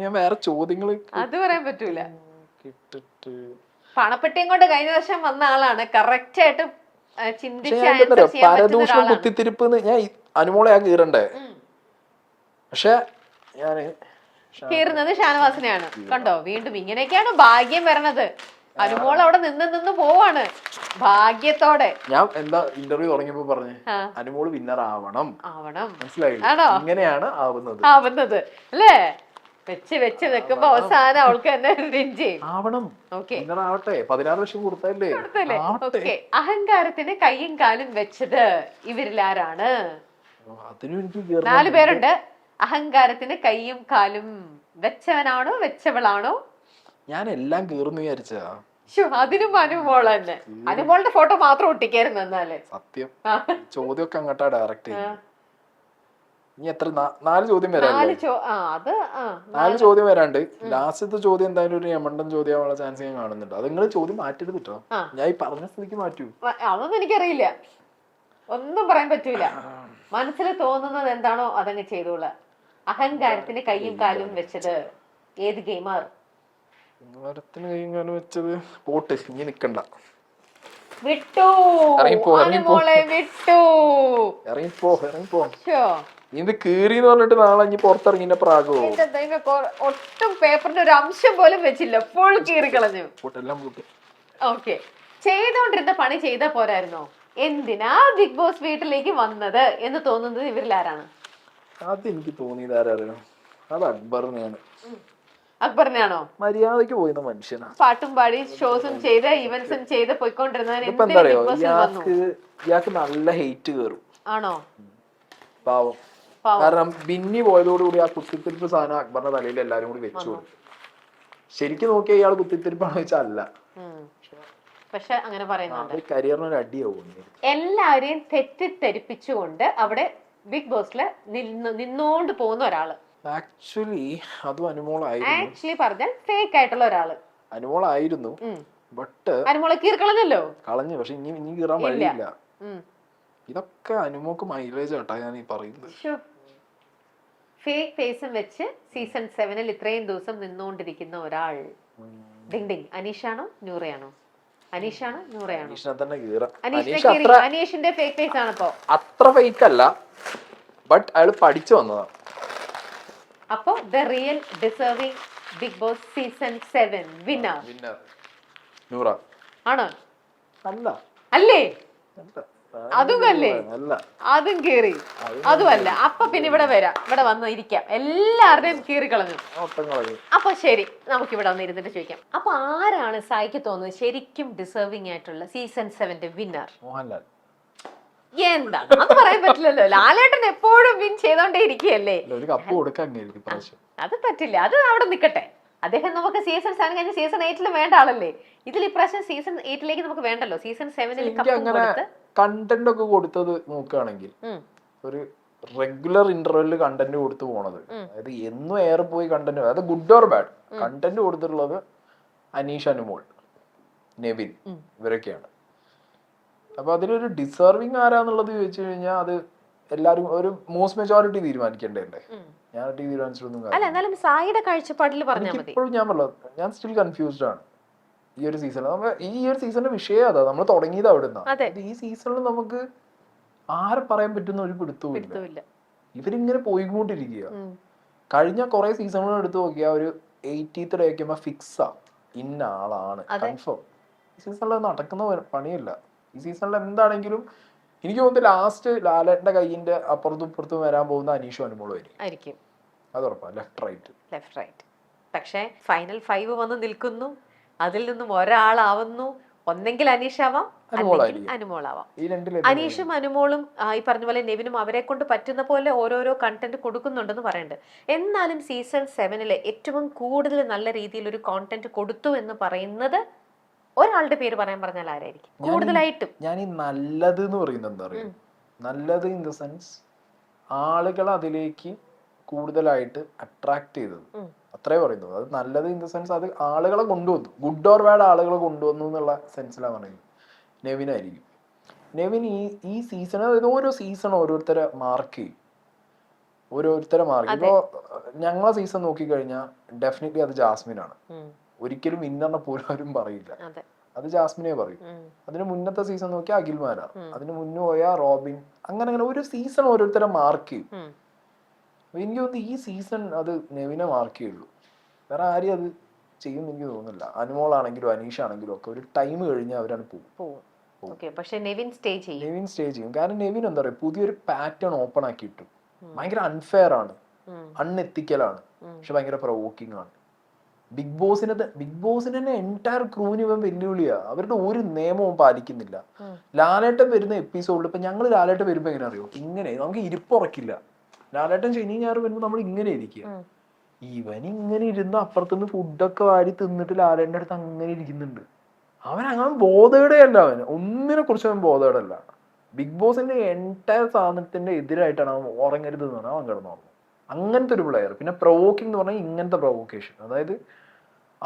ഞാൻ വേറെ ചോദ്യങ്ങൾ അത് പറയാൻ പറ്റൂല. പണപ്പെട്ടിയും കൊണ്ട് കഴിഞ്ഞ വർഷം വന്ന ആളാണ്. കറക്റ്റ് ആയിട്ട് ചിന്തിച്ച് പരദൂഷണം, കുത്തിത്തിരിപ്പ് ഞാൻ അനുമോളെ ഞാൻ കീറണ്ടേ? പക്ഷെ ഞാന് കീറുന്നത് ഷാനവാസിനെയാണ്. കണ്ടോ, വീണ്ടും ഇങ്ങനെയൊക്കെയാണ് ഭാഗ്യം വരണത്. അനുമോൾ അവിടെ നിന്ന് പോവാണ് ഭാഗ്യത്തോടെ. ഞാൻ എന്താ ഇന്റർവ്യൂ തുടങ്ങിയപ്പോ പറഞ്ഞു, അനുമോൾ വിന്നർ ആവണം. ആവണം, മനസ്സിലായി? ഇങ്ങനെയാണ് ആവുന്നത് അല്ലേ? വെച്ച് വെക്കുമ്പോ അവസാനം അവൾക്ക് തന്നെ റിൻ ചെയ്യും. ആവണം. ഓക്കെ, ആവട്ടെ. 16 ലക്ഷം കൊടുത്തല്ലേ. ഓക്കെ. അഹങ്കാരത്തിന് കയ്യും കാലും വെച്ചത് ഇവരിൽ ആരാണ്? അതിനും എനിക്ക് 4 പേരുണ്ട്. അഹങ്കാരത്തിന് കയ്യും കാലും വെച്ചവനാണോ വെച്ചവളാണോ? ഞാൻ എല്ലാം കീറുന്നു വിചാരിച്ചാ. അതിനും അനുമോൾ തന്നെ. അനുമോളുടെ ഫോട്ടോ മാത്രം ഒട്ടിക്കായിരുന്നു എന്നാല്. സത്യം. ചോദ്യമൊക്കെ അങ്ങോട്ടാ ഡയറക്റ്റ് ചെയ്യുന്നത്. ഇനി എത്ര 4 ചോദ്യം വരാല്ലേ? 4 ചോദ്യം വരാണ്ട്. ലാസ്റ്റത്തെ ചോദ്യം എന്തായാലും ഒരു യമണ്ടൻ ചോദ്യമാവാനുള്ള ചാൻസ് ഞാൻ കാണുന്നുണ്ട്. അത് നിങ്ങൾ ചോദ്യം മാറ്റരുത് കേട്ടോ. ഞാൻ ഈ പറഞ്ഞ സ്ഥിതിക്ക് മാറ്റൂ. അതൊന്നും എനിക്കറിയില്ല, ഒന്നും പറയാൻ പറ്റൂല. മനസ്സിൽ തോന്നുന്നത് എന്താണോ അതങ്ങ് ചെയ്തോളാം. അഹങ്കാരത്തിന് കയ്യും കാലും വെച്ചത് ഏത് ഗെയിമർ? അഹങ്കാരത്തിന് കയ്യും കാലും വെച്ചത് പോട്ട്. ഇനി നിക്കണ്ട. വിട്ടു, അനുമോളെ വിട്ടു. ഇറങ്ങിപ്പോ. ഇത് കീറിന്ന് പറഞ്ഞിട്ട് നാളെ ഇനി പുറത്തിറങ്ങി പ്രാഗോ. ഒട്ടും പേപ്പറിന്റെ ഒരു അംശം പോലും വെച്ചില്ല, ഫുൾ കീറി കളഞ്ഞു. ഓക്കെ, ചെയ്തോണ്ടിരുന്ന പണി ചെയ്താ പോരായിരുന്നോ? എന്തിനാ ബിഗ് ബോസ് വീട്ടിലേക്ക് വന്നത് എന്ന് തോന്നുന്നത് ഇവരിൽ ആരാണ്? അതെനിക്ക് തോന്നിയത് ആരാണ്? അത് അക്ബറിനെയാണ്. അക്ബറിനാണോ? മര്യാദക്ക് പോയിരുന്ന മനുഷ്യനാ. പാട്ടും പാടി ഷോസും ചെയ്ത് ഇവന്റ്സും ചെയ്ത് പോയിക്കൊണ്ടിരുന്നവൻ ഇയാൾക്ക് നല്ല ഹെയ്റ്റ് കയറും. ആണോ? പാവം. കാരണം ബിന്നി പോയതോടുകൂടി ആ കുത്തിത്തിരിപ്പ് സാധനം അക്ബറിന്റെ തലയിൽ എല്ലാരും കൂടി വെച്ചു കൊടുത്തു. ശരിക്കും നോക്കിയാൽ ഇയാൾ കുത്തിത്തിരിപ്പാണെന്ന് വെച്ചാൽ അല്ല. പക്ഷെ അങ്ങനെ പറയുന്നുണ്ട്. കരിയറിനൊരു അടിയാവും. എല്ലാവരെയും തെറ്റിദ്ധരിപ്പിച്ചുകൊണ്ട് അവിടെ ബിഗ് ബോസില് നിന്നോണ്ട് പോകുന്ന ഒരാള്. ആക്ച്വലി അതും അനുമോളായിരുന്നു. ആക്ച്വലി പറഞ്ഞാൽ ഫേക്ക് ആയിട്ടുള്ള ഒരാള് അനുമോളായിരുന്നു. ബട്ട് അനുമോളെ കീറിക്കളഞ്ഞല്ലോ. കളഞ്ഞു. പക്ഷെ ഇനി കീറാൻ വഴിയില്ല. ഇതൊക്കെ അനുമോക്ക് മൈലേജ് ആട്ടാ ഞാൻ ഈ പറയുന്നത്. ഫേക്ക് ഫേസും വെച്ച് സീസൺ 7 ഇത്രയും ദിവസം നിന്നുകൊണ്ടിരിക്കുന്ന ഒരാൾ. Ding ding. അനീഷാണോ നൂറയാണോ? അനീഷാണോ നൂറയാണോ? അനീഷിന്റെ ഫേക്ക് ഫേസ് ആണിപ്പോ. അത്ര ഫേക്ക് അല്ല, ബട്ട് അയാൾ പഠിച്ചു വന്നതാ. അപ്പോ the real deserving Bigg Boss season 7 winner Noora ആണോ? അല്ല. അല്ലേ? അതും അല്ലേ? അതും കീറി. അതുമല്ല. അപ്പൊ പിന്നെ ഇവിടെ വരാം, ഇവിടെ വന്ന് ഇരിക്കാം. എല്ലാവരുടെയും കീറി കളഞ്ഞു. അപ്പൊ ശരി, നമുക്ക് ഇവിടെ വന്ന് ഇരുന്നിട്ട് ചോദിക്കാം. അപ്പൊ ആരാണ് സായിക്ക് തോന്നുന്നത് ശരിക്കും ഡിസേർവിംഗ് ആയിട്ടുള്ള സീസൺ 7 വിന്നർ? മോഹൻലാൽ. എന്താ അത് പറയാൻ പറ്റില്ലല്ലോ. ലാലേട്ടൻ എപ്പോഴും വിൻ ചെയ്തോണ്ടേ ഇരിക്കുകയല്ലേ. അത് പറ്റില്ല. അത് അവിടെ നിക്കട്ടെ. അദ്ദേഹം നമുക്ക് സീസൺ 7 കഴിഞ്ഞ് സീസൺ 8 വേണ്ട ആളല്ലേ. ഇതിൽ ഇപ്രാവശ്യം സീസൺ 8 നമുക്ക് വേണ്ടല്ലോ. സീസൺ 7 കണ്ടന്റ് ഒക്കെ കൊടുത്തത് നോക്കുകയാണെങ്കിൽ ഒരു റെഗുലർ ഇന്റർവെല്ലിൽ കണ്ടന്റ് കൊടുത്തു പോണത്, അതായത് എന്നും ഏറെ പോയി കണ്ടന്റ്, അതായത് ഗുഡ് ഓർ ബാഡ് കണ്ടന്റ് കൊടുത്തിട്ടുള്ളത് അനീഷ്, അനുമോൾ, നെവിൻ ഇവരൊക്കെയാണ്. അപ്പൊ അതിലൊരു ഡിസേർവിംഗ് ആരാന്നുള്ളത് ചോദിച്ചു കഴിഞ്ഞാൽ അത് എല്ലാരും ഒരു മോസ്റ്റ് മെജോറിറ്റി തീരുമാനിക്കേണ്ടതല്ലേ. ഞാൻ തീരുമാനിച്ചിട്ടൊന്നും ഇപ്പോഴും ഞാൻ പറഞ്ഞത് ഞാൻ സ്റ്റിൽ കൺഫ്യൂസ്ഡ് ആണ് ഈ ഒരു സീസണിൽ. ഈ ഒരു സീസണിന്റെ വിഷയം അതാ, നമ്മൾ തുടങ്ങിയത് അവിടെ നിന്നാണ്. ഈ സീസണിൽ നമുക്ക് ആരെ പറയാൻ പറ്റുന്ന ഒരു പിടുത്തവുമില്ല. ഇവരിങ്ങനെ പോയിക്കൊണ്ടിരിക്കുക. കഴിഞ്ഞ കുറെ സീസണുകൾ എടുത്ത് നോക്കിയാൽ ഒരു 80th ഡേ ഒക്കെ ഫിക്സാ, ഇന്ന ആളാണ് കൺഫേം. ഈ സീസണിൽ നടക്കുന്ന പണിയല്ല. ഈ സീസണിൽ എന്താണെങ്കിലും എനിക്ക് തോന്നുന്നു ലാസ്റ്റ് ലാലേട്ടന്റെ കൈയിന്റെ അപ്പുറത്തും ഇപ്പുറത്തും വരാൻ പോകുന്ന അനീഷും അനുമോളും ആയിരിക്കും. അത് ഉറപ്പാണ്. Left right. പക്ഷെ ഫൈനൽ 5 വന്ന് നിൽക്കുന്നു. അതിൽ നിന്നും ഒരാളാവുന്നു. ഒന്നെങ്കിൽ അനീഷാവാം, അല്ലെങ്കിൽ അനുമോളാവാം. അനീഷും അനുമോളും ഈ പറഞ്ഞ പോലെ നെവിനും അവരെ കൊണ്ട് പറ്റുന്ന പോലെ ഓരോരോ കണ്ടന്റ് കൊടുക്കുന്നുണ്ടെന്ന് പറയുന്നുണ്ട്. എന്നാലും സീസൺ 7 ഏറ്റവും കൂടുതൽ നല്ല രീതിയിൽ ഒരു കോണ്ടന്റ് കൊടുത്തു എന്ന് പറയുന്നത് ഒരാളുടെ പേര് പറഞ്ഞാൽ ആരായിരിക്കും കൂടുതലായിട്ടും? ഞാൻ ഈ നല്ലത് എന്ന് പറയുന്നത് എന്താ പറയുക, നല്ലത് ഇൻ ദ സെൻസ് ആളുകൾ അതിലേക്ക് കൂടുതലായിട്ട് അട്രാക്ട് ചെയ്തത്, അത്രേ പറയുന്നത്. അത് നല്ലത് ഇൻ ദ സെൻസ് അത് ആളുകളെ കൊണ്ടുവന്നു, ഗുഡ് ഓർ ബാഡ് ആളുകളെ കൊണ്ടുവന്നു എന്നുള്ള സെൻസിലാണ് പറയുന്നത്. നെവിനായിരിക്കും. നെവിൻ ഈ സീസൺ, അതായത് ഓരോ സീസൺ ഓരോരുത്തരെ മാർക്ക് ചെയ്യും. ഇപ്പോ ഞങ്ങളെ സീസൺ നോക്കിക്കഴിഞ്ഞാൽ ഡെഫിനറ്റ്ലി അത് ജാസ്മിനാണ്. ഒരിക്കലും വിന്നറിനെ പോലും ആരും പറയില്ല, അത് ജാസ്മിനെ പറയും. അതിന് മുന്നത്തെ സീസൺ നോക്കിയാൽ അഖിൽമാരാ, അതിന് മുന്നേ പോയാൽ റോബിൻ, അങ്ങനെ ഒരു സീസൺ ഓരോരുത്തരെ മാർക്ക് ചെയ്യും. എനിക്ക് തോന്നുന്നു ഈ സീസൺ അത് നെവിനെ മാർക്ക് ചെയ്യുള്ളൂ, വേറെ ആരും അത് ചെയ്യുമെന്ന് എനിക്ക് തോന്നുന്നില്ല. അനുമോളാണെങ്കിലും അനീഷ് ആണെങ്കിലും ഒക്കെ ഒരു ടൈം കഴിഞ്ഞാൽ അവരാണ് പോകും. പക്ഷെ നെവിൻ സ്റ്റേ ചെയ്യും. കാരണം നെവിൻ എന്താ പറയുക, പുതിയൊരു പാറ്റേൺ ഓപ്പൺ ആക്കി ഇട്ടു. ഭയങ്കര അൺഫെയർ ആണ്. അൺഎത്തിക്കലാണ്, പക്ഷെ ഭയങ്കര പ്രൊവോക്കിംഗ് ആണ്. ബിഗ് ബോസിന് തന്നെ എൻറ്റയർ ക്രൂവിന് ഇവൻ വെല്ലുവിളിയാ. അവരുടെ ഒരു നിയമവും പാലിക്കുന്നില്ല. ലാലേട്ടൻ വരുന്ന എപ്പിസോഡിൽ ഇപ്പൊ ഞങ്ങൾ ലാലേട്ടൻ വരുമ്പോ എങ്ങനെ അറിയോ, ഇങ്ങനെ നമുക്ക് ഇരിപ്പുറക്കില്ല. ലാലേട്ടൻ ശനി ഞായർ വരുമ്പോ നമ്മൾ ഇങ്ങനെ ഇരിക്കുക, ഇവൻ ഇങ്ങനെ ഇരുന്ന് അപ്പുറത്തുനിന്ന് ഫുഡൊക്കെ വാരി തിന്നിട്ട് ലാലേട്ടൻ്റെ അടുത്ത് അങ്ങനെ ഇരിക്കുന്നുണ്ട്. അവൻ അങ്ങനെ ബോധേടേ അല്ല, അവൻ ഒന്നിനെ കുറിച്ച് അവൻ ബോധേടല്ല. ബിഗ് ബോസിന്റെ എൻറ്റയർ സാധനത്തിന്റെ എതിരായിട്ടാണ് അവൻ ഉറങ്ങരുത് എന്ന് പറഞ്ഞാൽ അവൻ കിടന്നുറങ്ങും. അങ്ങനത്തെ ഒരു പ്ലെയർ. പിന്നെ പ്രൊവോക്കിംഗ് എന്ന് പറഞ്ഞാൽ ഇങ്ങനത്തെ പ്രൊവോക്കേഷൻ, അതായത്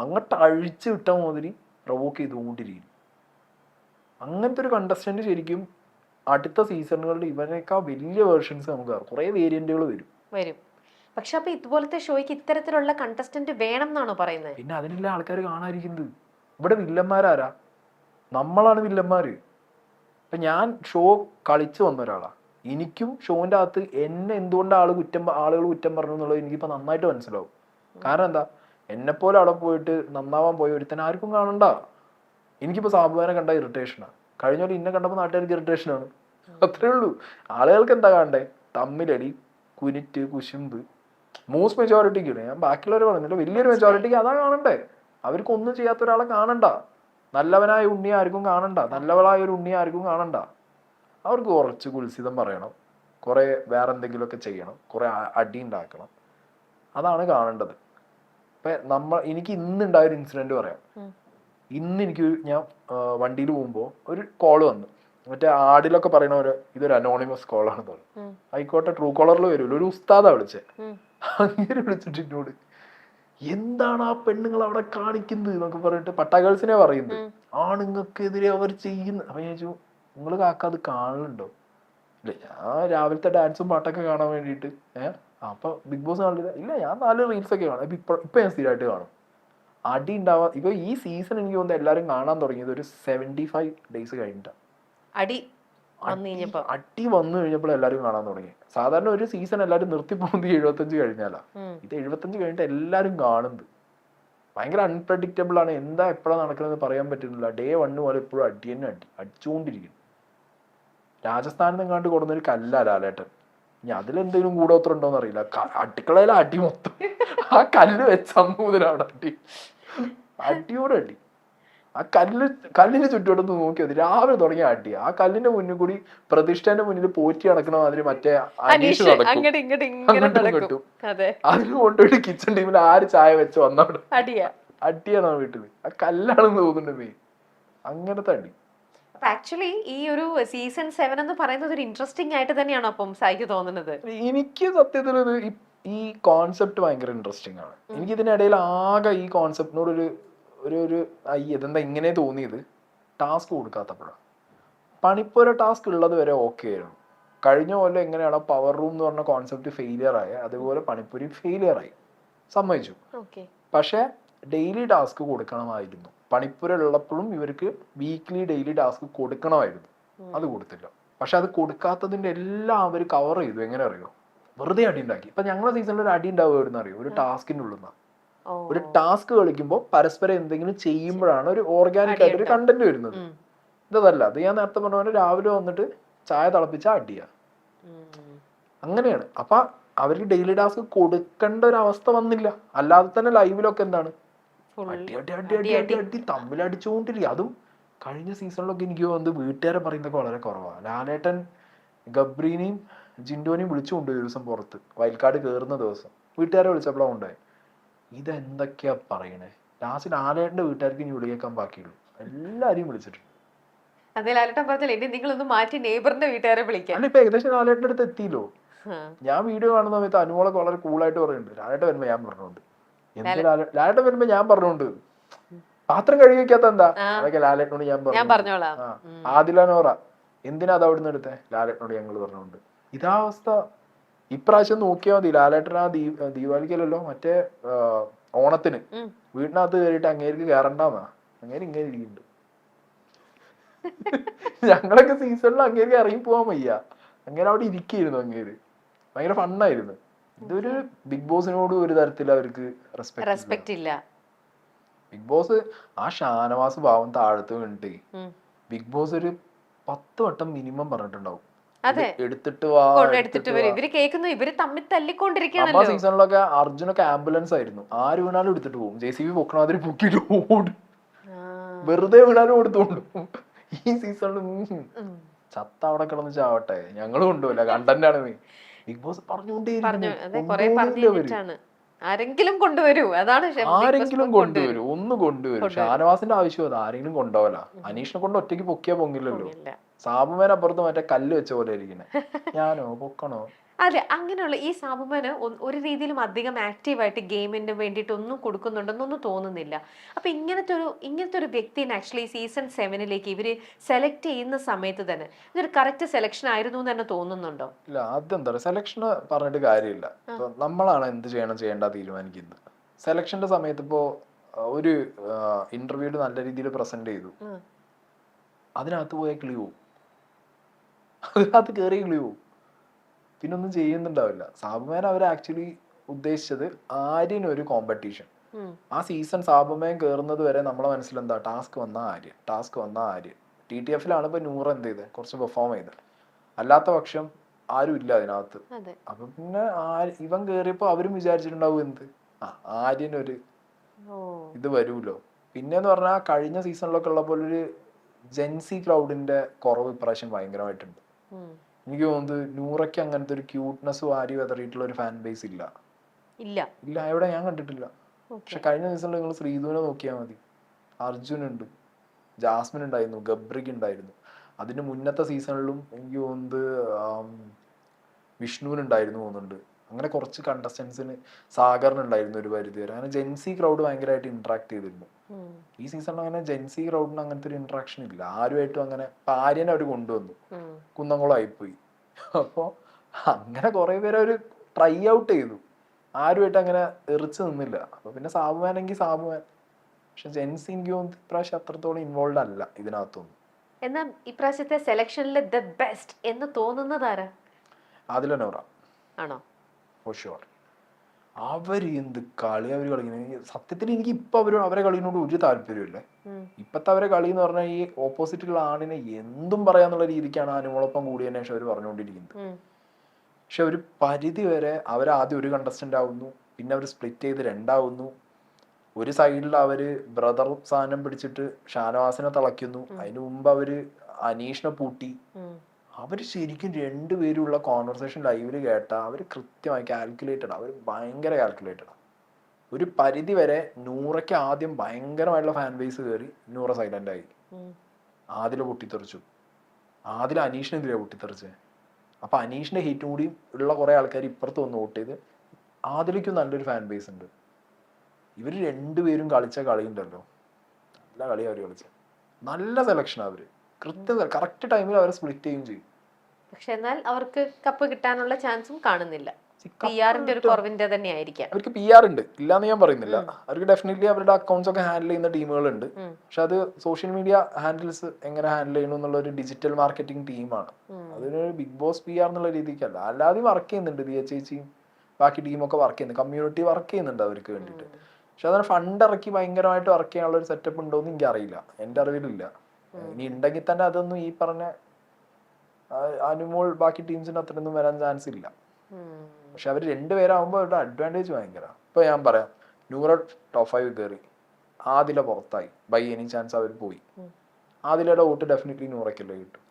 അങ്ങോട്ട് അഴിച്ചു വിട്ട മാതിരി പ്രൊവോക്ക് ചെയ്തുകൊണ്ടിരിക്കും. അങ്ങനത്തെ ഒരു കണ്ടസ്റ്റന്റ് ശരിക്കും അടുത്ത സീസണുകളിൽ ഇവനേക്കാൾ വലിയ വേർഷൻസ് നമുക്ക് കാണാം, കുറെ വേരിയന്റുകൾ വരും. പക്ഷെ അപ്പൊ ഇതുപോലത്തെ ഷോയ്ക്ക് ഇത്തരത്തിലുള്ള കണ്ടസ്റ്റന്റ് വേണം എന്നാണോ പറയുന്നത്? പിന്നെ അതിനെല്ലാം ആൾക്കാർ കാണാതിരിക്കുന്നത്. ഇവിടെ വില്ലന്മാരാരാ? നമ്മളാണ് വില്ലന്മാര്. ഇപ്പൊ ഞാൻ ഷോ കളിച്ചു വന്ന ഒരാളാ, എനിക്കും ഷോന്റെ അകത്ത് എന്നെ എന്തുകൊണ്ട് ആളുകൾ കുറ്റം പറഞ്ഞു എന്നുള്ളത് എനിക്കിപ്പോ നന്നായിട്ട് മനസ്സിലാവും. കാരണം എന്താ, എന്നെപ്പോലെ അവിടെ പോയിട്ട് നന്നാവാൻ പോയ ഒരുത്തൻ ആർക്കും കാണണ്ട. എനിക്കിപ്പോ സാബുവിനെ കണ്ട ഇറിറ്റേഷനാണ്, കഴിഞ്ഞ പോലെ ഇന്നെ കണ്ടപ്പോ നാട്ടുകാർക്ക് ഇറിറ്റേഷനാണ്. അത്രേ ഉള്ളൂ. ആളുകൾക്ക് എന്താ കാണണ്ടേ? തമ്മിലടി, കുനിറ്റ്, കുശുമ്പ്. മോസ്റ്റ് മെജോറിറ്റിക്ക്, ഞാൻ ബാക്കിയുള്ളവർ പറഞ്ഞില്ല, വലിയൊരു മെജോറിറ്റിക്ക് അതാ കാണണ്ടേ. അവർക്ക് ഒന്നും ചെയ്യാത്ത ഒരാളെ കാണണ്ട. നല്ലവനായ ഉണ്ണിയെ ആർക്കും കാണണ്ട, നല്ലവളായ ഒരു ഉണ്ണിയെ ആർക്കും കാണണ്ട. അവർക്ക് കുറച്ച് കുൽസിതം പറയണം, കുറെ വേറെ എന്തെങ്കിലുമൊക്കെ ചെയ്യണം, കുറെ അടി ഉണ്ടാക്കണം, അതാണ് കാണേണ്ടത്. ഇപ്പൊ എനിക്ക് ഇന്നുണ്ടായ ഒരു ഇൻസിഡന്റ് പറയാം. ഇന്ന് ഞാൻ വണ്ടിയിൽ പോകുമ്പോ ഒരു കോള് വന്നു. മറ്റേ ആടിലൊക്കെ പറയുന്ന പോലെ ഇതൊരു അനോണിമസ് കോളാണ് തോന്നുന്നു. ആയിക്കോട്ടെ, ട്രൂ കോളറിൽ വരുമല്ലോ, ഒരു ഉസ്താദാ വിളിച്ചേ. അങ്ങനെ വിളിച്ചിട്ട് എന്നോട് എന്താണ് ആ പെണ്ണുങ്ങൾ അവിടെ കാണിക്കുന്നത് എന്നൊക്കെ പറഞ്ഞിട്ട് പട്ടാഗേൾസിനെ പറയുന്നത്, ആണുങ്ങൾക്കെതിരെ അവർ ചെയ്യുന്നത്. അപ്പൊ ഞാൻ ചോദിച്ചു, നിങ്ങൾ കാക്ക അത് കാണലുണ്ടോ? ഇല്ല, ഞാൻ രാവിലത്തെ ഡാൻസും പാട്ടൊക്കെ കാണാൻ വേണ്ടിയിട്ട് അപ്പൊ ബിഗ് ബോസ് കാണില്ല. ഇല്ല, ഞാൻ 4 റീൽസ് ഒക്കെ കാണും. ഇപ്പൊ ഞാൻ സ്ഥിരമായിട്ട് കാണും. അടി ഉണ്ടാവാ. ഇപ്പൊ ഈ സീസൺ എനിക്ക് തോന്നുന്നു എല്ലാരും കാണാൻ തുടങ്ങിയത് ഒരു 75 ഡേയ്സ് കഴിഞ്ഞിട്ടാണ്. അടി വന്നു കഴിഞ്ഞപ്പോൾ എല്ലാരും കാണാൻ തുടങ്ങി. സാധാരണ ഒരു സീസൺ എല്ലാരും നിർത്തി പോകുന്നത് 75 കഴിഞ്ഞാലാ. ഇത് 75 കഴിഞ്ഞിട്ട് എല്ലാരും കാണുന്നത്. ഭയങ്കര അൺപ്രഡിക്റ്റബിൾ ആണ്. എന്താ എപ്പോഴാണ് നടക്കുന്നത് പറയാൻ പറ്റുന്നില്ല. ഡേ 1 പോലെ എപ്പോഴും അടിച്ചുകൊണ്ടിരിക്കുന്നു. രാജസ്ഥാനിൽ നിന്ന് കണ്ട് കൊടുന്നൊരു കല്ല ലാലേട്ടൻ. ഇനി അതിലെന്തെങ്കിലും കൂടോത്രം ഉണ്ടോന്ന് അറിയില്ല. അടുക്കളയിലെ അടി മൊത്തം ആ കല്ല് വെച്ച അമ്മൂതിലാണ് അടിയോടെ അടി. ആ കല്ലിന് ചുറ്റുവട്ടത്ത് നോക്കിയത് രാവിലെ തുടങ്ങിയ അടിയാ. ആ കല്ലിന്റെ മുന്നിൽ കൂടി പ്രതിഷ്ഠന്റെ മുന്നിൽ പോറ്റി നടക്കണ മാതിരി മറ്റേ അനീഷ് നടക്കും, കിട്ടും. അതിന് കൊണ്ടുപോയിട്ട് കിച്ചൺ ടീമിൽ ആര് ചായ വെച്ച് വന്നവിടെ അടിയാണ് വീട്ടില്. ആ കല്ലാണെന്ന് തോന്നുന്നുണ്ട്. അങ്ങനത്തെ അടി. ആക്ച്വലി ഈ ഒരു സീസൺ 7 എന്ന് പറയുന്നത് ഒരു ഇൻട്രസ്റ്റിംഗ് ആയിട്ട് തന്നെയാണോ അപ്പം സായിക്ക് തോന്നുന്നത്? എനിക്ക് സത്യത്തിൽ ഈ കോൺസെപ്റ്റ് ഭയങ്കര ഇൻട്രസ്റ്റിംഗ് ആണ്. എനിക്ക് ഇതിനിടയിൽ ആകെ ഈ കോൺസെപ്റ്റിനോട് ഒരു ഇതെന്താ ഇങ്ങനെ തോന്നിയത്, ടാസ്ക് കൊടുക്കാത്തപ്പോഴാണ്. പണിപ്പുര ടാസ്ക് ഉള്ളത് വരെ ഓക്കെ ആയിരുന്നു. കഴിഞ്ഞ പോലെ എങ്ങനെയാണോ പവർ റൂം എന്ന് പറഞ്ഞ കോൺസെപ്റ്റ് ഫെയിലിയർ ആയ, അതുപോലെ പണിപ്പുരി ഫെയിലിയർ ആയി, സമ്മതിച്ചു. പക്ഷെ ഡെയിലി ടാസ്ക് കൊടുക്കണമായിരുന്നു. പണിപ്പുര ഉള്ളപ്പോഴും ഇവർക്ക് വീക്ക്ലി ഡെയിലി ടാസ്ക് കൊടുക്കണമായിരുന്നു. അത് കൊടുത്തില്ല. പക്ഷെ അത് കൊടുക്കാത്തതിന്റെ എല്ലാം അവർ കവർ ചെയ്തു. എങ്ങനെ അറിയോ? വെറുതെ അടി ഉണ്ടാക്കി. ഇപ്പൊ ഞങ്ങളുടെ സീസണിൽ ഒരു അടി ഉണ്ടാവുമായിരുന്നു അറിയോ? ഒരു ടാസ്കിന്റെ ഉള്ളിൽ നിന്നാണ്. ഒരു ടാസ്ക് കളിക്കുമ്പോൾ പരസ്പരം എന്തെങ്കിലും ചെയ്യുമ്പോഴാണ് ഒരു ഓർഗാനിക് ആയിട്ട് ഒരു കണ്ടന്റ് വരുന്നത്. ഇതല്ല, അത് ഞാൻ നേരത്തെ പറഞ്ഞ പോലെ രാവിലെ വന്നിട്ട് ചായ തിളപ്പിച്ച അടിയാ. അങ്ങനെയാണ്. അപ്പൊ അവർക്ക് ഡെയിലി ടാസ്ക് കൊടുക്കേണ്ട ഒരു അവസ്ഥ വന്നില്ല. അല്ലാതെ തന്നെ ലൈവിലൊക്കെ എന്താണ് അടി അടി അടി അടി അടി അടി തമ്മിലടിച്ചുകൊണ്ടിരിക്കുക. അതും കഴിഞ്ഞ സീസണിലൊക്കെ എനിക്ക് തോന്നുന്നത് വീട്ടുകാരെ പറയുന്നതൊക്കെ വളരെ കുറവാണ്. ലാലേട്ടൻ ഗബ്രീനെയും ജിൻഡോനെയും വിളിച്ചു കൊണ്ടുപോയി ഒരു ദിവസം പുറത്ത്, വയൽക്കാട് കയറുന്ന ദിവസം വീട്ടുകാരെ വിളിച്ചപ്പോഴാണ് ഉണ്ടായി. ഇതെന്തൊക്കെയാ പറയണേ. ലാസ്റ്റ് ലാലേട്ടന്റെ വീട്ടുകാർക്ക് ഇനി വിളിയേക്കാൻ ബാക്കിയുള്ളൂ. എല്ലാരെയും വിളിച്ചിട്ടുണ്ട്. അതെ, ലാലേട്ടൻ പറഞ്ഞില്ല ഇനി നിങ്ങളൊന്ന് മാറ്റി നെയ്ബറിന്റെ വീട്ടുകാരെ വിളിക്കാൻ. അല്ല, ഇപ്പൊ ഏകദേശം ലാലേട്ടന്റെ അടുത്ത് എത്തിയല്ലോ. ഞാൻ വീഡിയോ കാണുന്ന സമയത്ത് അനുമോളൊക്കെ വളരെ കൂളായിട്ട് പറയുന്നുണ്ട്, ലാലേട്ടൻ വരുമ്പോ ഞാൻ പറഞ്ഞോണ്ട്. ലാലേട്ടൻ വരുമ്പോ ഞാൻ പറഞ്ഞോണ്ട് പാത്രം കഴുകി വെക്കാത്ത എന്താ, അതൊക്കെ ലാലേട്ടനോട് ഞാൻ പറഞ്ഞോളാം. ആദിലനോറ എന്തിനാ അത് അവിടുന്ന് എടുത്തേ, ലാലേട്ടനോട് ഞങ്ങൾ പറഞ്ഞോണ്ട്. ഇതാ അവസ്ഥ. ഇപ്രാവശ്യം നോക്കിയാൽ മതി. ലാലേട്ടൻ ആ ദീപാവലിക്കല്ലോ മറ്റേ ഓണത്തിന് വീട്ടിനകത്ത് കയറിയിട്ട് അങ്ങേർക്ക് കയറണ്ടെന്നാ അങ്ങേര് ഇങ്ങനെ ഇരിക്കുന്നുണ്ട്. ഞങ്ങളൊക്കെ സീസണിൽ അങ്ങേർക്ക് ഇറങ്ങി പോവാൻ വയ്യ. അങ്ങനെ അവിടെ ഇരിക്കുന്നു. അങ്ങേര് ഭയങ്കര ഫണ്ണായിരുന്നു. ഇതൊരു ബിഗ് ബോസിനോട് ഒരു തരത്തിൽ അവർക്ക് റെസ്പെക്ട് ഇല്ല. ബിഗ് ബോസ് ആ ഷാനവാസ് ഭാവം താഴത്ത് വീണിട്ട് ബിഗ് ബോസ് ഒരു 10 വട്ടം മിനിമം പറഞ്ഞിട്ടുണ്ടാവും അതെ. എടുത്തിട്ട് വാ എടുത്തിട്ട് വരും. ഇവര് കേൾക്കുന്നു, ഇവര് തമ്മിൽ നമ്മ തല്ലിക്കൊണ്ടിരിക്കുകയാണല്ലോ. സീസണിലൊക്കെ അർജുനൊക്കെ ആംബുലൻസ് ആയിരുന്നു. ആര് വീണാലും എടുത്തിട്ട് പോകും. JCB പൊക്കണാതിരി പൊക്കിട്ട് ഓടും. വെറുതെ വീണാലും കൊടുത്തോണ്ടും. ഈ സീസണിൽ ചത്ത അവിടെ കിടന്ന് ചാവട്ടെ, ഞങ്ങള് കൊണ്ടുപോയില്ല, കണ്ടന്റ് ആണ് ബിഗ് ബോസ് പറഞ്ഞു. അതെ, കൊറേ പറഞ്ഞു പറഞ്ഞുകൊണ്ടേയിരിക്കും. കഴിഞ്ഞിട്ടാണ് ആരെങ്കിലും കൊണ്ടുവരൂ. അതാണ് ആരെങ്കിലും കൊണ്ടുവരും, ഒന്ന് കൊണ്ടുവരും. ഷാനവാസിന്റെ ആവശ്യം അത്, ആരെങ്കിലും കൊണ്ടുപോകല. അനീഷിനെ കൊണ്ട് ഒറ്റയ്ക്ക് പൊക്കിയാ പൊങ്ങില്ലല്ലോ. സാബുമേൻ അപ്പുറത്ത് മറ്റേ കല്ല് വെച്ച പോലെ ഇരിക്കണേ. ഞാനോ പൊക്കണോ? അതെ, അങ്ങനെയുള്ള ഈ സാബുമാന് ഒരു രീതിയിലും അധികം ആക്റ്റീവായിട്ട് ഗെയിമിന് വേണ്ടിയിട്ട് ഒന്നും കൊടുക്കുന്നുണ്ടെന്നൊന്നും തോന്നുന്നില്ല. അപ്പൊ ഇങ്ങനത്തെ ഒരു വ്യക്തിനെ ആക്ച്വലി സീസൺ 7 ഇവര് സെലക്ട് ചെയ്യുന്ന സമയത്ത് തന്നെ ഇതൊരു കറക്റ്റ് സെലക്ഷൻ ആയിരുന്നു എന്ന് തന്നെ തോന്നുന്നുണ്ടോ? ഇല്ല, അതെന്താ പറയുക, സെലക്ഷൻ പറഞ്ഞിട്ട് കാര്യമില്ല. ഇപ്പൊ നമ്മളാണ് എന്ത് ചെയ്യേണ്ട തീരുമാനിക്കുന്നത്. സെലക്ഷന്റെ സമയത്ത് ഇപ്പോ ഒരു ഇന്റർവ്യൂല് നല്ല രീതിയിൽ പ്രസന്റ് ചെയ്തു, അതിനകത്ത് പോയാൽ കിളി പോവും. അതിനകത്ത് കയറി കിളി പോവും, പിന്നെ ഒന്നും ചെയ്യുന്നുണ്ടാവില്ല. സാബുമേൻ അവർ ആക്ച്വലി ഉദ്ദേശിച്ചത് ആര്യനൊരു കോമ്പറ്റീഷൻ. ആ സീസൺ സാബുമേൻ കയറുന്നത് വരെ നമ്മളെ മനസ്സിൽ എന്താ, ടാസ്ക് വന്ന ആര്യൻ. TTF-ലാണ് ഇപ്പൊ നൂറ് എന്ത് ചെയ്ത് കുറച്ച് പെർഫോം ചെയ്ത്. അല്ലാത്ത പക്ഷം ആരും ഇല്ല അതിനകത്ത്. അപ്പൊ പിന്നെ ഇവൻ കേറിയപ്പോ അവരും വിചാരിച്ചിട്ടുണ്ടാവും എന്ത്, ആര്യനൊരു ഇത് വരൂലോ. പിന്നെന്ന് പറഞ്ഞാൽ കഴിഞ്ഞ സീസണിലൊക്കെ ഉള്ള പോലെ ഒരു ജെൻസി ക്രൗഡിന്റെ കുറവ് ഇപ്രാവശ്യം ഭയങ്കരമായിട്ടുണ്ട്. എനിക്ക് തോന്നുന്നത് നൂറയ്ക്ക് അങ്ങനത്തെ ഒരു ക്യൂട്ട്നെസ് വാരി വെതറിയിട്ടുള്ള ഒരു ഫാൻ ബേസ് ഇല്ല. എവിടെ ഞാൻ കണ്ടിട്ടില്ല. പക്ഷെ കഴിഞ്ഞ സീസണിൽ നിങ്ങൾ ശ്രീധുവിനെ നോക്കിയാൽ മതി. അർജുൻ ഉണ്ട്, ജാസ്മിൻ ഉണ്ടായിരുന്നു, ഗബ്രിക്ക് ഉണ്ടായിരുന്നു. അതിന് മുന്നത്തെ സീസണിലും എനിക്ക് തോന്നുന്നത് വിഷ്ണുവിനുണ്ടായിരുന്നു തോന്നുന്നുണ്ട്. അങ്ങനെ കുറച്ച് കണ്ടസ്റ്റൻസിന്, സാഗറിനുണ്ടായിരുന്നു ഒരു പരിധി വരെ. അങ്ങനെ ജെൻസി ക്രൗഡ് ഭയങ്കരമായിട്ട് ഇന്ററാക്ട് ചെയ്തിരുന്നു. ഈ സീസണിൽ അങ്ങനെ ജെൻസി ക്രൗഡിന് അങ്ങനത്തെ ഒരു ഇന്ററാക്ഷൻ ഇല്ല ആരുമായിട്ടും. അങ്ങനെ ആര്യനെ അവർ കൊണ്ടുവന്നു, കുന്നംകുളമായിപ്പോയി. അപ്പോൾ അങ്ങനെ കുറെ പേര് അവർ ട്രൈ ഔട്ട് ചെയ്തു, ആരുമായിട്ട് അങ്ങനെ എറിച്ച് നിന്നില്ല. അപ്പൊ പിന്നെ സാബുമാനെങ്കിൽ സാബുമാൻ. പക്ഷെ ജെൻസി എനിക്ക് തോന്നുന്നു ഇപ്രാവശ്യം അത്രത്തോളം ഇൻവോൾവ് അല്ല ഇതിനകത്തൊന്നും. എന്നാൽ ഇപ്രാവശ്യത്തെ സെലക്ഷനിൽ ദ ബെസ്റ്റ് എന്ന് തോന്നുന്നത് ആരാ? ആദില നൂറ ആണോ? For sure. അവര് എന്ത് കളി അവർ കളിക്കുന്നത്. സത്യത്തിൽ എനിക്ക് ഇപ്പൊ അവരെ കളിയോട് ഒരു താല്പര്യമില്ല. ഇപ്പത്തെ അവരെ കളി എന്ന് പറഞ്ഞാൽ ഈ ഓപ്പോസിറ്റുള്ള ആണിനെ എന്തും പറയാന്നുള്ള രീതിക്കാണ് അനുമോളൊപ്പം കൂടിയതിനു ശേഷം അവർ പറഞ്ഞുകൊണ്ടിരിക്കുന്നത്. പക്ഷെ ഒരു പരിധി വരെ ആദ്യം ഒരു കണ്ടസ്റ്റന്റ് ആവുന്നു, പിന്നെ അവർ സ്പ്ലിറ്റ് ചെയ്ത് രണ്ടാവുന്നു. ഒരു സൈഡിൽ അവര് ബ്രദർ സാധനം പിടിച്ചിട്ട് ഷാനവാസിനെ തിളയ്ക്കുന്നു. അതിനു മുമ്പ് അവര് അനീഷിനെ പൂട്ടി. അവര് ശരിക്കും രണ്ടുപേരുള്ള കോൺവെർസേഷൻ ലൈവില് കേട്ട അവര് കൃത്യമായി കാൽക്കുലേറ്റഡ്. അവര് ഭയങ്കര കാൽക്കുലേറ്റഡ്. ഒരു പരിധി വരെ നൂറയ്ക്ക് ആദ്യം ഭയങ്കരമായിട്ടുള്ള ഫാൻ ബേസ് കയറി, നൂറ സൈലന്റ് ആയി. ആദില പൊട്ടിത്തെറിച്ചു. ആദില അനീഷിനെതിരെ പൊട്ടിത്തെറിച്ചേ. അപ്പൊ അനീഷിന്റെ ഹീറ്റും കൂടി ഉള്ള കുറെ ആൾക്കാർ ഇപ്പുറത്ത് വന്ന് വോട്ട് ചെയ്ത് ആദിലയ്ക്കും നല്ലൊരു ഫാൻ ബേസ് ഉണ്ട്. ഇവര് രണ്ടുപേരും കളിച്ച കളിയുണ്ടല്ലോ, നല്ല കളി അവര് കളിച്ച. നല്ല സെലക്ഷനാണ് അവര്. കറക്റ്റ് ടൈമിൽ അവരെ സ്പ്ലിറ്റ് ചെയ്യും ചെയ്യും. പക്ഷെ എന്നാൽ അവർക്ക് കപ്പ് കിട്ടാനുള്ള ചാൻസും കാണുന്നില്ല. PR-ന്റെ ഒരു കുറവിന്റെ തന്നെ ആയിരിക്കാം. അവർക്ക് PR ഉണ്ട്, ഇല്ലാന്ന് ഞാൻ പറയുന്നില്ല. അവർക്ക് ഡെഫിനറ്റ്ലി അവരുടെ അക്കൗണ്ട്സ് ഒക്കെ ഹാൻഡിൽ ചെയ്യുന്ന ടീമുകളുണ്ട്. പക്ഷെ അത് സോഷ്യൽ മീഡിയ ഹാൻഡിൽസ് എങ്ങനെ ഹാൻഡിൽ ചെയ്യണം എന്നുള്ള ഒരു ഡിജിറ്റൽ മാർക്കറ്റിംഗ് ടീമാണ്. അതൊരു ബിഗ് ബോസ് PR എന്നുള്ള രീതിക്കല്ല. അല്ലാതെ വർക്ക് ചെയ്യുന്നുണ്ട്. ചേച്ചിയും ബാക്കി ടീമൊക്കെ വർക്ക് ചെയ്യുന്നുണ്ട്. കമ്മ്യൂണിറ്റി വർക്ക് ചെയ്യുന്നുണ്ട് അവർക്ക് വേണ്ടിയിട്ട്. പക്ഷെ അതിന് ഫണ്ട് ഇറക്കി ഭയങ്കരമായിട്ട് വർക്ക് ചെയ്യാനുള്ള ഒരു സെറ്റപ്പ് ഉണ്ടോ എന്ന് എനിക്ക് അറിയില്ല. എന്റെ അറിവിലില്ല. ഇനി ഉണ്ടെങ്കിൽ തന്നെ അതൊന്നും ഈ പറഞ്ഞ അനുമോൾ ബാക്കി ടീംസിന് അത്രയൊന്നും വരാൻ ചാൻസ് ഇല്ല. പക്ഷെ അവർ രണ്ടുപേരാകുമ്പോൾ അവരുടെ അഡ്വാൻറ്റേജ് ഭയങ്കര. ഇപ്പൊ ഞാൻ പറയാം, നൂറ ടോപ്പ് 5 കയറി, ആദില പുറത്തായി, ബൈ എനി ചാൻസ് അവർ പോയി. ആദിലയുടെ വോട്ട് ഡെഫിനറ്റ്ലി നൂറയ്ക്കല്ലേ കിട്ടും.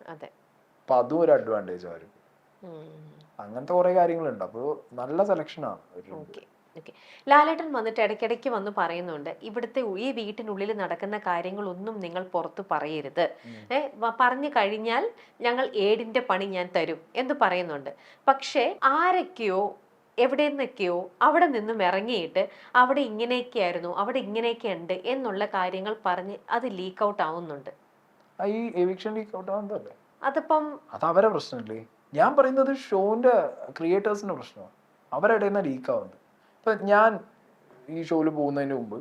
അപ്പൊ അതും ഒരു അഡ്വാൻറ്റേജ് അവർക്ക്. അങ്ങനത്തെ കുറെ കാര്യങ്ങളുണ്ട്. അപ്പോൾ നല്ല സെലക്ഷനാണ്. ലാലേട്ടൻ വന്നിട്ട് ഇടയ്ക്കിടയ്ക്ക് വന്ന് പറയുന്നുണ്ട്, ഇവിടുത്തെ ഈ വീട്ടിനുള്ളിൽ നടക്കുന്ന കാര്യങ്ങളൊന്നും നിങ്ങൾ പുറത്ത് പറയരുത്, പറഞ്ഞു കഴിഞ്ഞാൽ ഞങ്ങൾ ഏടിന്റെ പണി ഞാൻ തരും എന്ന് പറയുന്നുണ്ട്. പക്ഷെ ആരൊക്കെയോ എവിടെ നിന്നൊക്കെയോ അവിടെ നിന്നും ഇറങ്ങിയിട്ട് അവിടെ ഇങ്ങനെയൊക്കെയായിരുന്നു, അവിടെ ഇങ്ങനെയൊക്കെ ഉണ്ട് എന്നുള്ള കാര്യങ്ങൾ പറഞ്ഞ് അത് ലീക്ക് ഔട്ട് ആവുന്നുണ്ട്. ഈ എവിക്ഷൻ ലീക്ക് ഔട്ട് ആവുന്നതല്ലേ, അതിപ്പം അത് അവരെ പ്രശ്നമല്ലേ. ഞാൻ പറയുന്നത് ഷോന്റെ ക്രിയേറ്റേഴ്സിന്റെ പ്രശ്നമാണ്. അവരുടെ ലീക്ക് ആവുന്നത്. ഇപ്പൊ ഞാൻ ഈ ഷോയിൽ പോകുന്നതിന് മുമ്പ്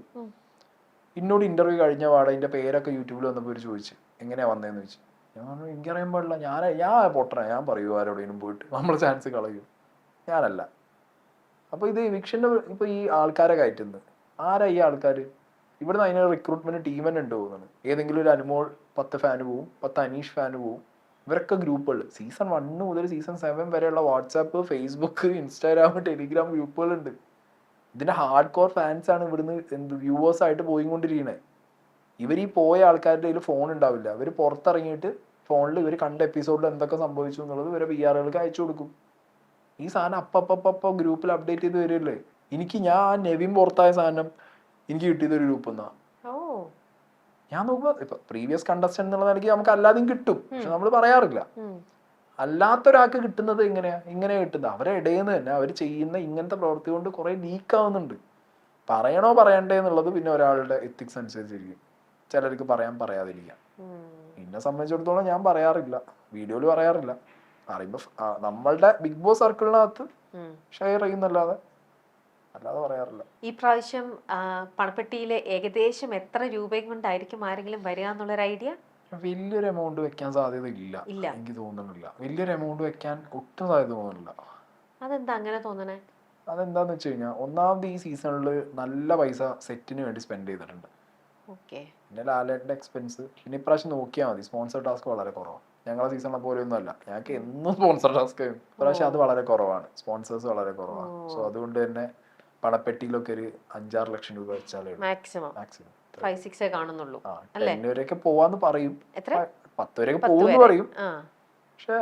എന്നോട് ഇന്റർവ്യൂ കഴിഞ്ഞ പാടെ അതിന്റെ പേരൊക്കെ യൂട്യൂബിൽ വന്നപ്പോൾ ഒരു ചോദിച്ചു എങ്ങനെയാ വന്നതെന്ന് ചോദിച്ചു. ഞാൻ പറഞ്ഞു എനിക്കറിയാൻ പാടില്ല, ഞാൻ പൊട്ടണ, ഞാൻ പറയൂ ആരോടെങ്കിലും പോയിട്ട് നമ്മൾ ചാൻസ് കളയൂ, ഞാനല്ല. അപ്പൊ ഇത് എവിക്ഷന്റെ ഇപ്പൊ ഈ ആൾക്കാരെ കയറ്റുന്നത് ആരാ? ഈ ആൾക്കാർ ഇവിടുന്ന് അതിന് റിക്രൂട്ട്മെന്റ് ടീം തന്നെ ഉണ്ട് പോകുന്നത്. ഏതെങ്കിലും ഒരു അനുമോൾ 10 ഫാന് പോവും, 10 അനീഷ് ഫാന് പോവും, ഇവരൊക്കെ ഗ്രൂപ്പുകൾ സീസൺ 1 മുതൽ സീസൺ 7 വരെയുള്ള വാട്സാപ്പ്, ഫേസ്ബുക്ക്, ഇൻസ്റ്റാഗ്രാം, ടെലിഗ്രാം ഗ്രൂപ്പുകളുണ്ട്. ഇതിന്റെ ഹാർഡ് കോർ ഫാൻസ് ആണ് ഇവിടുന്ന് വ്യൂവേഴ്സ് ആയിട്ട് പോയിക്കൊണ്ടിരിക്കണേ. ഇവർ ഈ പോയ ആൾക്കാരുടെ കയ്യിൽ ഫോൺ ഉണ്ടാവില്ല. ഇവർ പുറത്തിറങ്ങിയിട്ട് ഫോണിൽ ഇവർ കണ്ട എപ്പിസോഡിൽ എന്തൊക്കെ സംഭവിച്ചു എന്നുള്ളത് ഇവരെ PR-കൾക്ക് അയച്ചു കൊടുക്കും. ഈ സാധനം അപ്പപ്പപ്പ ഗ്രൂപ്പിൽ അപ്ഡേറ്റ് ചെയ്ത് വരില്ലേ. ഞാൻ നെവിൻ പുറത്തായ സാധനം എനിക്ക് കിട്ടിയതൊരു ഗ്രൂപ്പ് എന്നാ. ഞാൻ നോക്കുമ്പോ ഇപ്പൊ പ്രീവിയസ് കണ്ടസ്റ്റന്റ് എന്നുള്ള നിലയ്ക്ക് നമുക്ക് അല്ലാതെയും കിട്ടും, പക്ഷെ നമ്മൾ പറയാറില്ല. അല്ലാത്തൊരാൾക്ക് കിട്ടുന്നത് ഇങ്ങനെ കിട്ടുന്നത് അവരെ ഇടയിൽ നിന്ന് തന്നെ അവർ ചെയ്യുന്ന ഇങ്ങനത്തെ പ്രവൃത്തി കൊണ്ട് കുറെ ലീക്ക് ആവുന്നുണ്ട്. പറയണോ പറയണ്ടേ എന്നുള്ളത് പിന്നെ ഒരാളുടെ എത്തിക്സ് അനുസരിച്ചിരിക്കും. ചിലർക്ക് പറയാതിരിക്കാം. എന്നെ സംബന്ധിച്ചിടത്തോളം ഞാൻ പറയാറില്ല, വീഡിയോയിൽ പറയാറില്ല. അറിയുമ്പോ നമ്മളുടെ ബിഗ് ബോസ് സർക്കിളിനകത്ത് ഷെയർ ചെയ്യുന്നല്ലാതെ അല്ലാതെ പറയാറില്ല. ഈ പ്രാവശ്യം പണപ്പെട്ടിയിലെ ഏകദേശം എത്ര രൂപയും കൊണ്ടായിരിക്കും ആരെങ്കിലും വരിക എന്നുള്ളൊരു ഐഡിയ? വലിയൊരു എമൗണ്ട് വെക്കാൻ സാധ്യത ഇല്ല, എനിക്ക് തോന്നുന്നില്ല. വലിയൊരു എമൗണ്ട് വെക്കാൻ ഒട്ടും സാധ്യത തോന്നുന്നില്ല. അതെന്താ അങ്ങനെ തോന്നണേ? അതെന്താന്ന് വെച്ച് കഴിഞ്ഞാൽ, ഒന്നാമത് ഈ സീസണിൽ നല്ല പൈസ സെറ്റിന് വേണ്ടി സ്പെൻഡ് ചെയ്തിട്ടുണ്ട്. പിന്നെ ലാലേട്ടന്റെ എക്സ്പെൻസ്. പിന്നെ ഇപ്രാവശ്യം നോക്കിയാൽ മതി, സ്പോൺസർ ടാസ്ക് വളരെ കുറവാണ്. ഞങ്ങളെ സീസണിനെ പോലെ ഒന്നും അല്ല. ഞങ്ങൾക്ക് എന്നും സ്പോൺസർ ടാസ്ക് ആയിരുന്നു. ഇപ്രാവശ്യം അത് വളരെ കുറവാണ്, സ്പോൺസേഴ്സ് വളരെ കുറവാണ്. സോ അതുകൊണ്ട് തന്നെ പണപ്പെട്ടിയിലൊക്കെ ഒരു 5-6 ലക്ഷം രൂപ വെച്ചാലേ മാക്സിമം 5-6 കാണുന്നുള്ളൂ. 10 വരെയൊക്കെ പോവാന്ന് പറയും, 10 വരെയൊക്കെ പോകുമെന്ന് പറയും. പക്ഷെ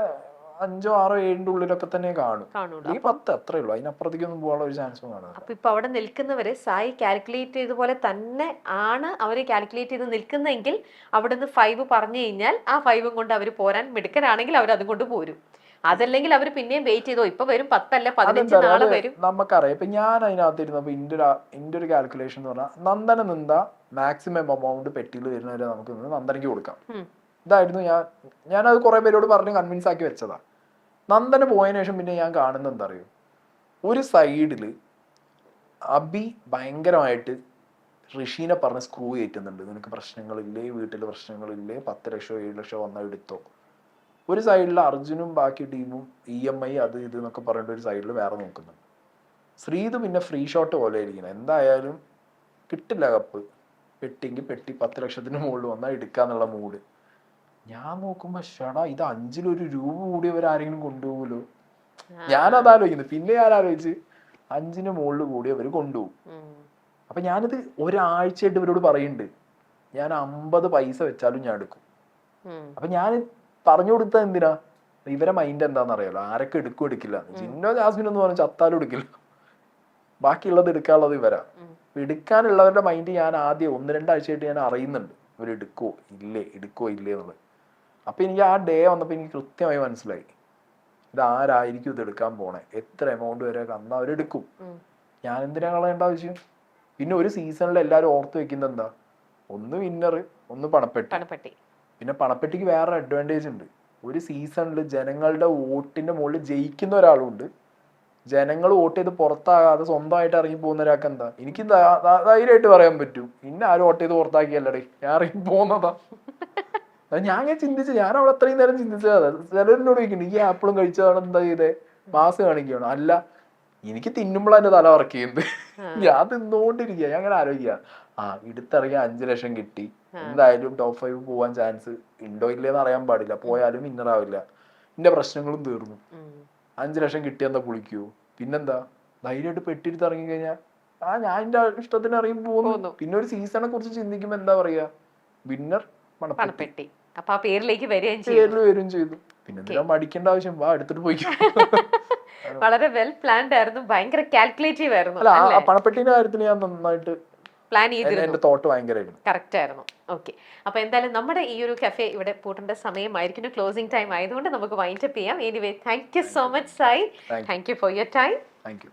5, 6, 7 ഉള്ളിലൊക്കെ തന്നെ കാണും. ഈ 10 അത്രേ ഉള്ളൂ, അതിനപ്പുറത്തേക്കൊന്നും പോകാനുള്ള ഒരു ചാൻസും കാണും. അപ്പൊ ഇപ്പൊ അവിടെ നിൽക്കുന്നവര് സായി കാൽക്കുലേറ്റ് ചെയ്ത പോലെ തന്നെ ആണ് അവര് കാൽക്കുലേറ്റ് ചെയ്ത് നിൽക്കുന്നെങ്കിൽ അവിടുന്ന് 5 പറഞ്ഞു കഴിഞ്ഞാൽ ആ 5 കൊണ്ട് അവർ പോരാൻ മിടുക്കരാണെങ്കിൽ അവർ അതും കൊണ്ട് പോരും. അതല്ലെങ്കിൽ അവർ പിന്നെയും വെയിറ്റ് ചെയ്തോ ഇപ്പൊ വരും 10 അല്ല 15 നാളെ വരും. നമുക്കറിയാം. ഇപ്പൊ ഞാൻ അതിനകത്ത് ഇരുന്നപ്പോ ഇന്റെ ഒരു കാൽക്കുലേഷൻ എന്ന് പറഞ്ഞാൽ, നന്ദന നിന്നാ മാക്സിമം എമൗണ്ട് പെട്ടിയിൽ വരുന്നവരെ നമുക്ക് നന്ദനയ്ക്ക് കൊടുക്കാം. ഇതായിരുന്നു ഞാനത് കുറെ പേരോട് പറഞ്ഞ് കൺവിൻസ് ആക്കി വെച്ചതാ. നന്ദന പോയതിനു ശേഷം പിന്നെ ഞാൻ കാണുന്നത് എന്താ അറിയോ, ഒരു സൈഡില് അബി ഭയങ്കരമായിട്ട് ഋഷീനെ പറഞ്ഞ് സ്ക്രൂ കയറ്റുന്നുണ്ട്. നിനക്ക് പ്രശ്നങ്ങളില്ലേ, വീട്ടിൽ പ്രശ്നങ്ങളില്ലേ, 10 ലക്ഷമോ 7 ലക്ഷമോ വന്നാൽ എടുത്തോ. ഒരു സൈഡിൽ അർജുനും ബാക്കി ടീമും EMI അത് ഇത് എന്നൊക്കെ പറഞ്ഞിട്ട് ഒരു സൈഡിൽ വേറെ നോക്കുന്നുണ്ട്. ശ്രീത് പിന്നെ ഫ്രീ ഷോട്ട് പോലെ ഇരിക്കുന്നത്, എന്തായാലും കിട്ടില്ല കപ്പ്, പെട്ടിക്ക് പെട്ടി 10 ലക്ഷത്തിന് മുകളിൽ വന്നാൽ എടുക്കാന്നുള്ള മൂഡ്. ഞാൻ നോക്കുമ്പോ ഷടാ, ഇത് 5-1 രൂപ കൂടി ആരെങ്കിലും കൊണ്ടുപോകുമല്ലോ. ഞാനത് ആലോചിക്കുന്നു. പിന്നെ ഞാൻ ആലോചിച്ച് 5-ന് മുകളിൽ കൂടി അവർ കൊണ്ടുപോകും. അപ്പൊ ഞാനിത് ഒരാഴ്ചയായിട്ട് ഇവരോട് പറയുന്നുണ്ട്, ഞാൻ 50 പൈസ വെച്ചാലും ഞാൻ എടുക്കും. അപ്പൊ ഞാൻ പറഞ്ഞു കൊടുത്തത് എന്തിനാ, ഇവരെ മൈൻഡ് എന്താണെന്ന് അറിയാലോ, ആരൊക്കെ എടുക്കും എടുക്കില്ല. ജിന്നോ ജാസ്മിൻ എന്ന് പറഞ്ഞാൽ ചത്താലും എടുക്കില്ല, ബാക്കിയുള്ളത് എടുക്കാനുള്ളത് ഇവരാ. എടുക്കാനുള്ളവരുടെ മൈൻഡ് ഞാൻ ആദ്യം 1-2 ആഴ്ചയായിട്ട് ഞാൻ അറിയുന്നുണ്ട്, ഇവർ എടുക്കുവോ ഇല്ലേ എന്നുള്ളത്. അപ്പൊ എനിക്ക് ആ ഡേ വന്നപ്പോ എനിക്ക് കൃത്യമായി മനസ്സിലായി, ഇത് ആരായിരിക്കും ഇത് എടുക്കാൻ പോണേ, എത്ര എമൗണ്ട് വരെ അന്ന് അവരെടുക്കും. ഞാൻ എന്തിനാ കളയേണ്ട ആവശ്യം? പിന്നെ ഒരു സീസണിൽ എല്ലാവരും ഓർത്ത് വെക്കുന്നത് എന്താ, ഒന്ന് വിന്നർ, ഒന്ന് പണപ്പെട്ടി. പിന്നെ പണപ്പെട്ടിക്ക് വേറെ അഡ്വാൻറ്റേജ് ഉണ്ട്. ഒരു സീസണിൽ ജനങ്ങളുടെ വോട്ടിന്റെ മുകളിൽ ജയിക്കുന്ന ഒരാളുണ്ട്, ജനങ്ങൾ വോട്ട് ചെയ്ത് പുറത്താകാതെ സ്വന്തമായിട്ട് ഇറങ്ങി പോകുന്ന ഒരാൾക്ക് എന്താ, എനിക്ക് ധൈര്യമായിട്ട് പറയാൻ പറ്റും, ഇന്ന ആരും വോട്ട് ചെയ്ത് പുറത്താക്കിയല്ലേ, ഞാൻ ഇറങ്ങി പോകുന്നതാ. ഞാൻ ചിന്തിച്ചു, ഞാൻ അവിടെ അത്രയും നേരം ചിന്തിച്ചതാ. ചിലരോട് ചോദിക്കുന്നുണ്ട്, ഈ ആപ്പിളും കഴിച്ചതാണ് എന്താ ചെയ്തേ, മാസ് കാണിക്കുകയാണ്. അല്ല, എനിക്ക് തിന്നുമ്പോൾ എന്റെ തല വർക്ക് ചെയ്യുന്നത്, ഞാൻ തിന്നുകൊണ്ടിരിക്കുക. ഞാൻ അങ്ങനെ ആലോചിക്കുക, എടുത്തിറങ്ങിയ 5 ലക്ഷം കിട്ടി, എന്തായാലും ടോപ്പ് 5 പോവാൻ ചാൻസ് ഉണ്ടോ ഇല്ലേന്ന് അറിയാൻ പാടില്ല, പോയാലും വിന്നർ ആവില്ല, എന്റെ പ്രശ്നങ്ങളും തീർന്നു. 5 ലക്ഷം കിട്ടിയെന്താ പുളിക്കൂ? പിന്നെന്താ, ധൈര്യമായിട്ട് പെട്ടിട്ട് ഇറങ്ങി കഴിഞ്ഞാൽ ഞാൻ എന്റെ ഇഷ്ടത്തിന് ഇറങ്ങി പോകുന്നു. പിന്നെ ഒരു സീസണെ കുറിച്ച് ചിന്തിക്കുമ്പോ എന്താ പറയാ, വിന്നർ പണപ്പെട്ടി. അപ്പൊ ആ പേരിലേക്ക് വരും ചെയ്തു. പിന്നെ എന്തിനാ മടിക്കേണ്ട ആവശ്യം, വാ എടുത്തിട്ട് പോയി. വളരെ വെൽ പ്ലാൻഡ് ആയിരുന്നു, ഭയങ്കര കാൽക്കുലേറ്റീവ് ആയിരുന്നു. അല്ല, പണപ്പെട്ടിന്റെ കാര്യത്തിൽ ഞാൻ നന്നായിട്ട് പ്ലാൻ ചെയ്തിരുന്നു, തോട്ട് ഭയങ്കരമായിരുന്നു, കറക്റ്റ് ആയിരുന്നു. ഓക്കെ, അപ്പൊ എന്തായാലും നമ്മുടെ ഈ ഒരു കഫേ ഇവിടെ പൂട്ടേണ്ട സമയമായിരിക്കുന്നു, ക്ലോസിംഗ് ടൈം ആയതുകൊണ്ട് നമുക്ക് വൈൻഡ് അപ്പ് ചെയ്യാം. Anyway, thank you so much Sai, thank you for your time. Thank you.